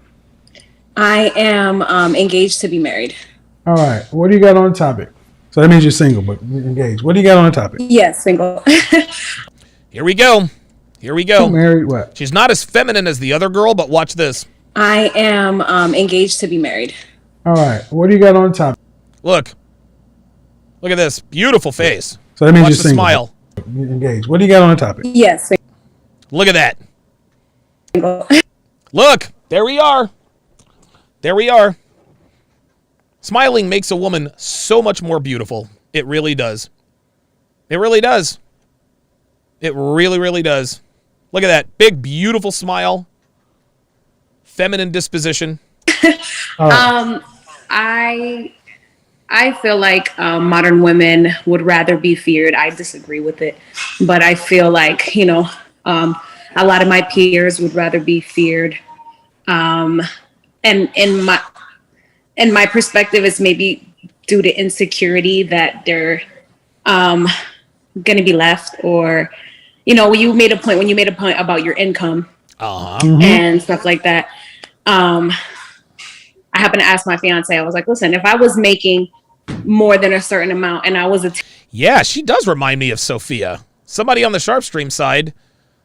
I am engaged to be married. All right. What do you got on the topic? So that means you're single, but you're engaged. What do you got on the topic? Yes, single. Here we go. Married, what? She's not as feminine as the other girl, but watch this. I am engaged to be married. All right. What do you got on the topic? Look at this beautiful face. So that means watch you're the single. Smile. You're engaged. What do you got on the topic? Yes. Look at that. Single. Look, there we are. Smiling makes a woman so much more beautiful. It really does. It really does. It really, really does. Look at that. Big, beautiful smile. Feminine disposition. I feel like modern women would rather be feared. I disagree with it. But I feel like, a lot of my peers would rather be feared. And in my perspective, is maybe due to insecurity that they're going to be left, or when you made a point about your income and stuff like that. I happened to ask my fiance. I was like, "Listen, if I was making more than a certain amount, and I was yeah, she does remind me of Sophia. Somebody on the Sharpe stream side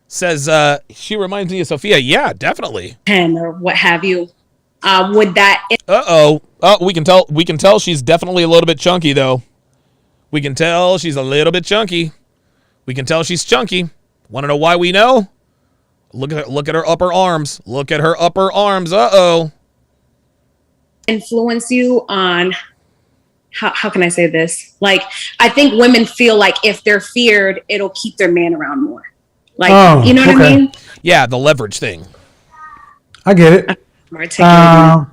says she reminds me of Sophia. Yeah, definitely. 10 or what have you. Would that? Oh, we can tell she's definitely a little bit chunky, though. We can tell she's a little bit chunky. We can tell she's chunky. Want to know why we know? Look at her upper arms. Look at her upper arms. Influence you on how can I say this? Like, I think women feel like if they're feared, it'll keep their man around more. Like, you know what I mean? Yeah, the leverage thing. I get it. No.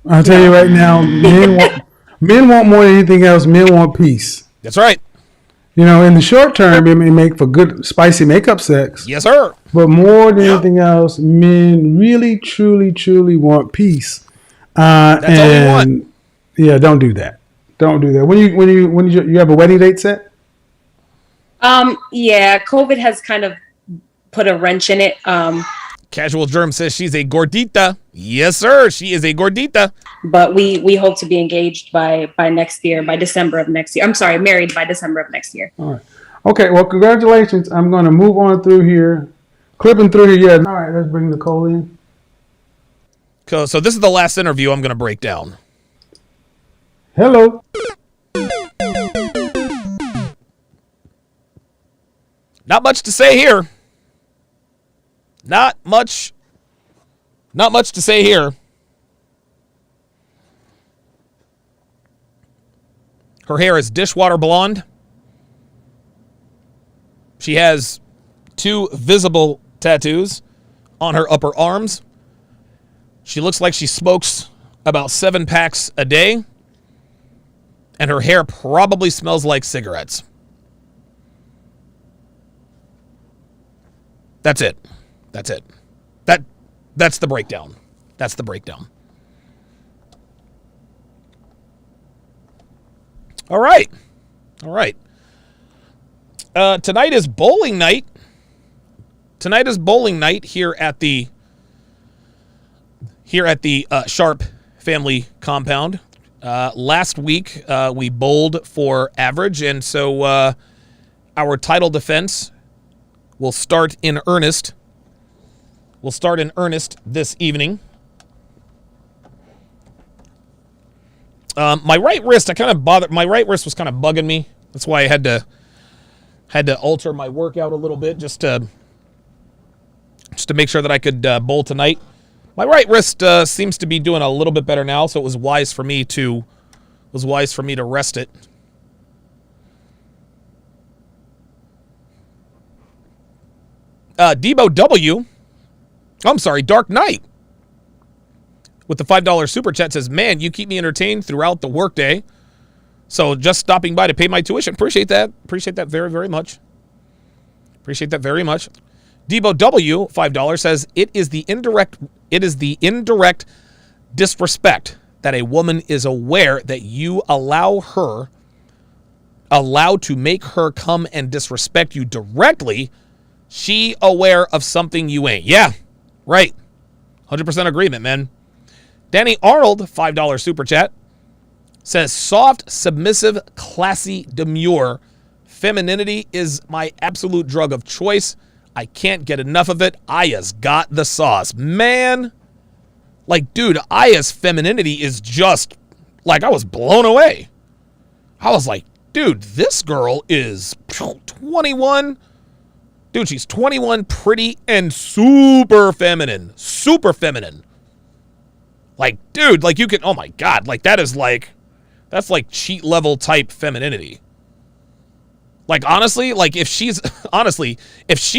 I'll tell you right now, men want more than anything else. Men want peace. That's right. In the short term, it may make for good, spicy makeup sex. Yes, sir. But more than anything else, men really, truly, truly want peace. That's all we want. Yeah, don't do that. Don't do that. When you have a wedding date set? Yeah, COVID has kind of put a wrench in it. Casual Germ says she's a gordita. Yes, sir. She is a gordita. But we hope to be engaged by next year, by December of next year. I'm sorry, married by December of next year. All right. Okay, well, congratulations. I'm going to move on through here. Clipping through here. Yeah. All right, let's bring Nicole in. So this is the last interview I'm going to break down. Hello. Not much to say here. Not much to say here. Her hair is dishwater blonde. She has 2 visible tattoos on her upper arms. She looks like she smokes about 7 packs a day. And her hair probably smells like cigarettes. That's it. That's the breakdown. That's the breakdown. All right. Tonight is bowling night. Tonight is bowling night here at the Sharpe family compound. Last week we bowled for average, and so our title defense will start in earnest. We'll start in earnest this evening. My right wrist, my right wrist was kind of bugging me. That's why I had to alter my workout a little bit just to make sure that I could bowl tonight. My right wrist seems to be doing a little bit better now, so it was wise for me to rest it. Debo W. I'm sorry, Dark Knight with the $5 super chat says, man, you keep me entertained throughout the workday. So just stopping by to pay my tuition. Appreciate that. Appreciate that very, very much. Appreciate that very much. Debo W, $5 says, it is the indirect disrespect that a woman is aware that you allow to make her come and disrespect you directly. She aware of something you ain't. Yeah, right. 100% agreement, man. Danny Arnold, $5 super chat, says, soft, submissive, classy, demure. Femininity is my absolute drug of choice. I can't get enough of it. Aya's got the sauce. Man, like, dude, Aya's femininity is just, like, I was blown away. I was like, dude, this girl is 21. Dude, she's 21, pretty, and super feminine. Super feminine. Like, dude, like, you can, oh my God, like, that's like cheat level type femininity. Like, honestly, like, if she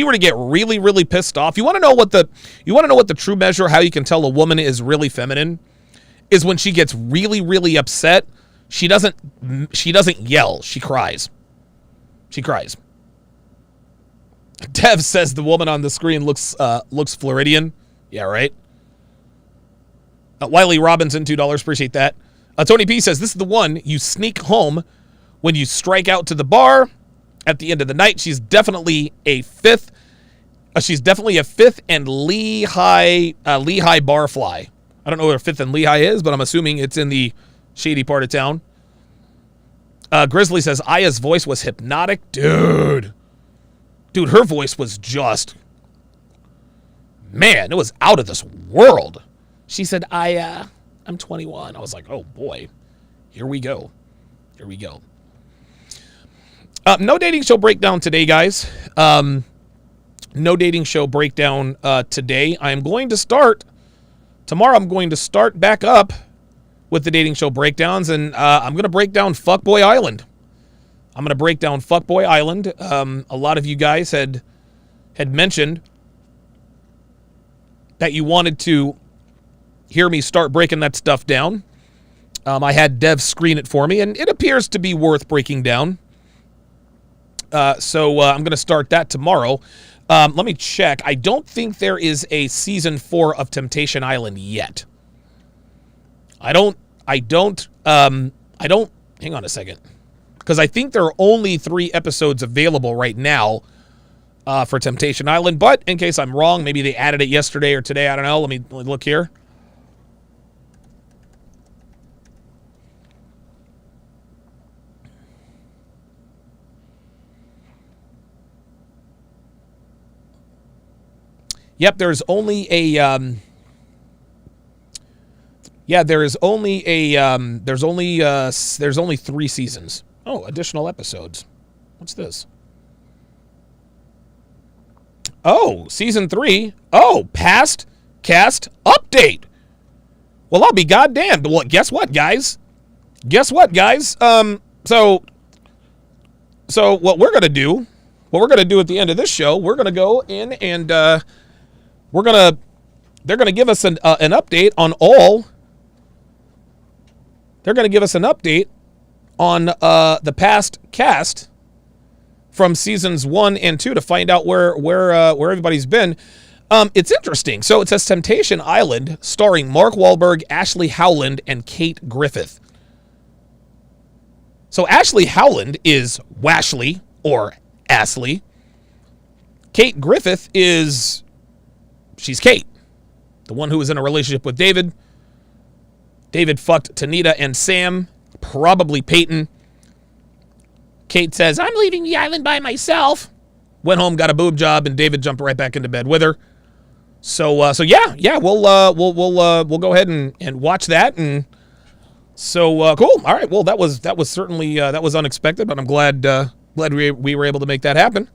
were to get really, really pissed off, you want to know what the true measure, how you can tell a woman is really feminine, is when she gets really, really upset. She doesn't yell. She cries. She cries. Dev says the woman on the screen looks Floridian. Yeah, right. Wiley Robinson, $2. Appreciate that. Tony P says, this is the one you sneak home when you strike out to the bar at the end of the night. She's definitely a fifth. She's definitely a Fifth and Lehigh bar fly. I don't know where Fifth and Lehigh is, but I'm assuming it's in the shady part of town. Grizzly says, Aya's voice was hypnotic. Dude, her voice was just, man, it was out of this world. She said, I'm 21. I was like, oh boy, here we go. Here we go. No dating show breakdown today, guys. No dating show breakdown today. Tomorrow I'm going to start back up with the dating show breakdowns, and I'm going to break down Fuckboy Island. I'm going to break down Fuckboy Island. A lot of you guys had mentioned that you wanted to hear me start breaking that stuff down. I had Dev screen it for me, and it appears to be worth breaking down. So I'm going to start that tomorrow. Let me check. I don't think there is a season 4 of Temptation Island yet. I don't, hang on a second. Because I think there are only 3 episodes available right now for Temptation Island. But in case I'm wrong, maybe they added it yesterday or today. I don't know. Let me look here. Yep, there's only a there's only 3 seasons. Oh, additional episodes. What's this? Oh, season 3. Oh, past cast update. Well, I'll be goddamned. Well, guess what, guys? So what we're gonna do at the end of this show, we're gonna go in and they're gonna give us an update on all. They're gonna give us an update on the past cast from seasons 1 and 2 to find out where everybody's been. It's interesting. So it says Temptation Island, starring Mark Wahlberg, Ashley Howland, and Kate Griffith. So Ashley Howland is Washley or Ashley. Kate Griffith she's Kate, the one who was in a relationship with David. David fucked Tanita and Sam, probably Peyton. Kate says, "I'm leaving the island by myself." Went home, got a boob job, and David jumped right back into bed with her. So we'll go ahead and watch that. And so cool. All right. Well, that was certainly that was unexpected, but I'm glad we were able to make that happen.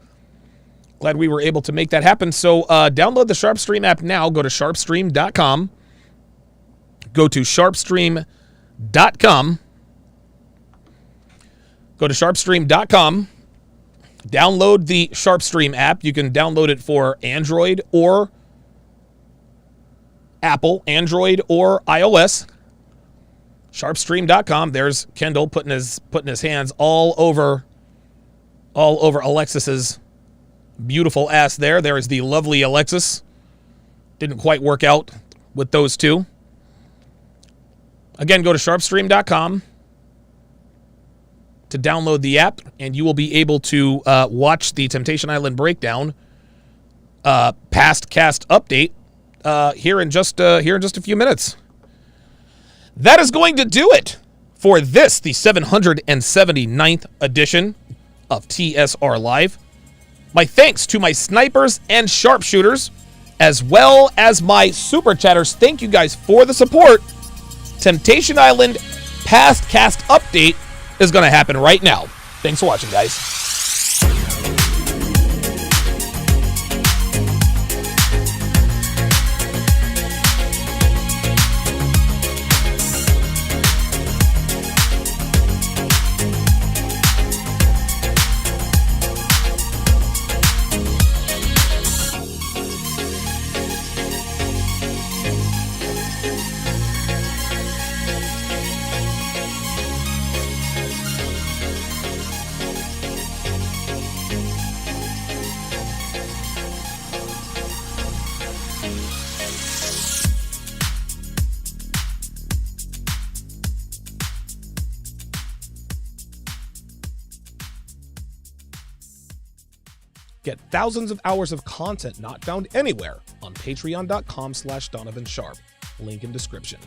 So download the SharpeStream app now. Go to sharpestream.com. Go to sharpestream.com. Go to sharpestream.com. Download the SharpeStream app. You can download it for Android or Apple, Android or iOS. Sharpestream.com. There's Kendall putting his hands all over Alexis's beautiful ass there. There is the lovely Alexis. Didn't quite work out with those two. Again, go to sharpestream.com to download the app, and you will be able to watch the Temptation Island breakdown past cast update here in just a few minutes. That is going to do it for this, the 779th edition of TSR Live. My thanks to my snipers and sharpshooters, as well as my super chatters. Thank you guys for the support. Temptation Island past cast update is going to happen right now. Thanks for watching, guys. Get thousands of hours of content not found anywhere on patreon.com/Donovan Sharpe. Link in description.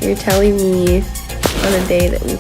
You're telling me on a day that we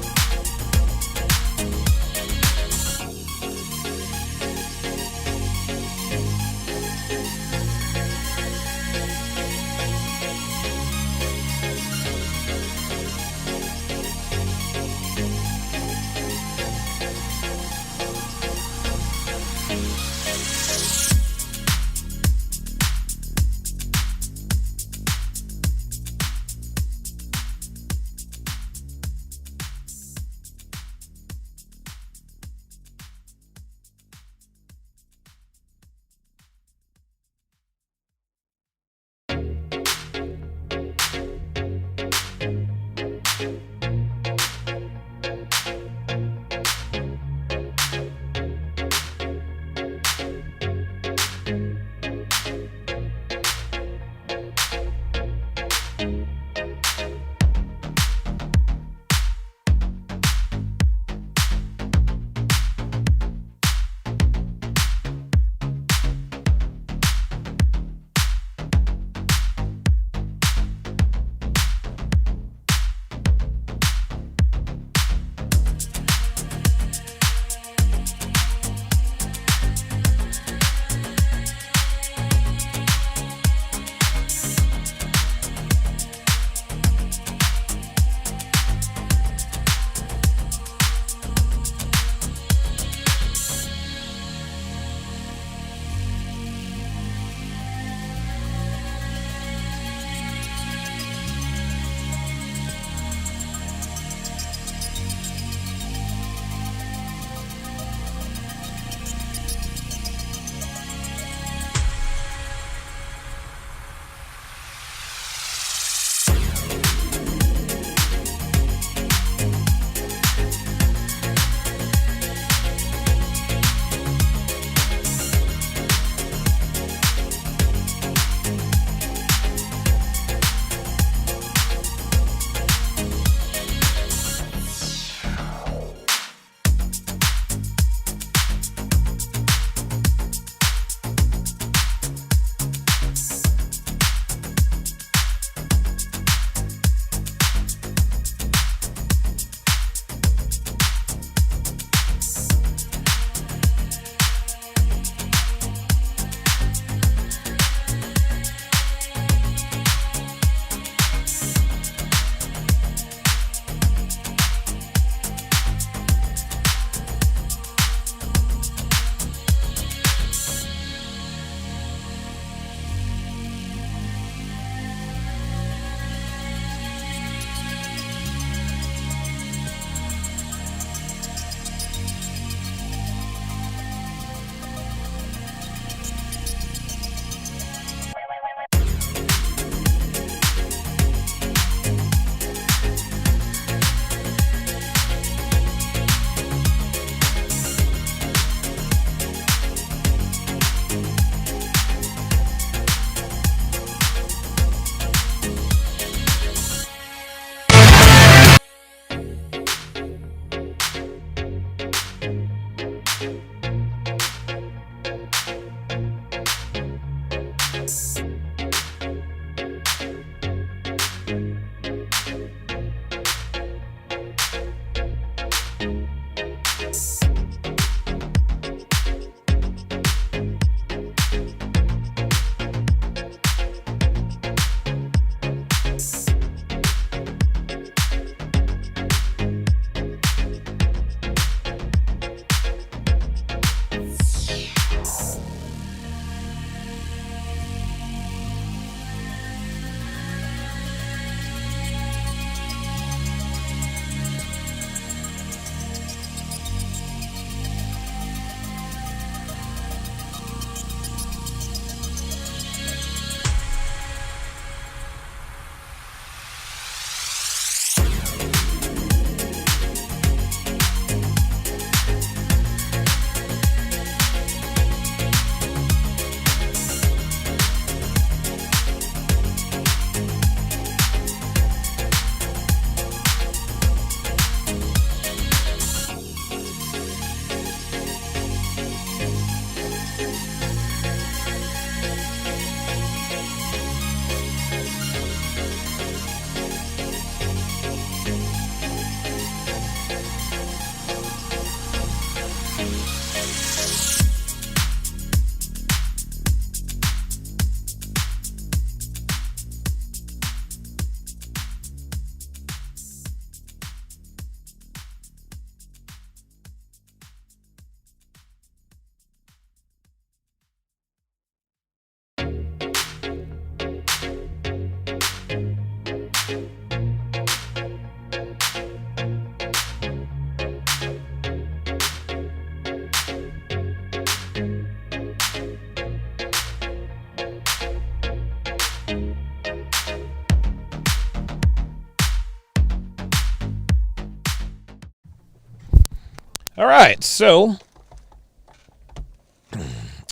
All right, so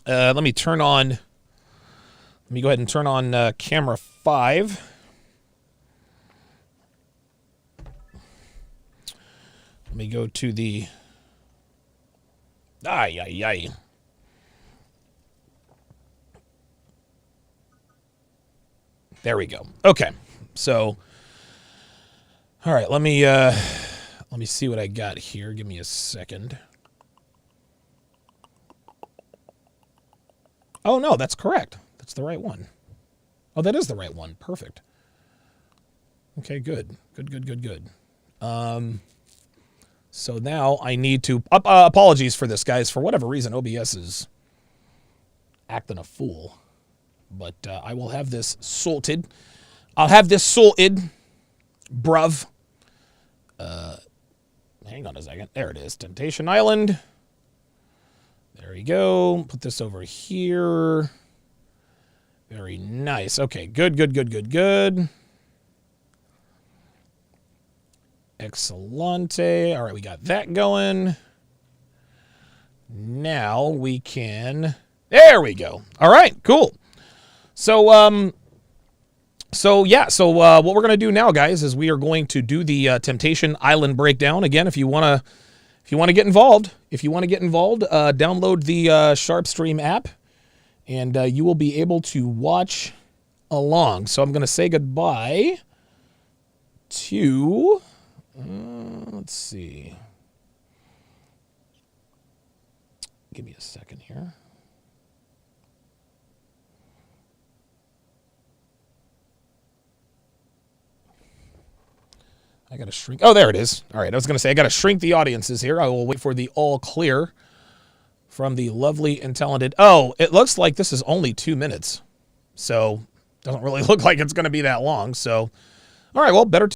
let me turn on. Let me go ahead and turn on camera 5. Let me go to the. Ay. There we go. Okay, so all right, let me see what I got here. Give me a second. Oh no, that's correct. That's the right one. Oh, that is the right one. Perfect. Okay, good. So now I need to apologies for this, guys. For whatever reason, OBS is acting a fool. But I will have this sorted. I'll have this sorted, bruv. Hang on a second. There it is. Temptation Island. There we go. Put this over here. Very nice. Okay, good. Excellente. All right, we got that going. Now we can... There we go. All right, cool. So, what we're going to do now, guys, is we are going to do the Temptation Island breakdown. Again, if you want to get involved, download the Sharpe Stream app, and you will be able to watch along. So I'm going to say goodbye to, let's see. Give me a second here. I got to shrink. Oh, there it is. All right. I was going to say I got to shrink the audiences here. I will wait for the all clear from the lovely and talented. Oh, it looks like this is only 2 minutes. So doesn't really look like it's going to be that long. So, all right. Well, better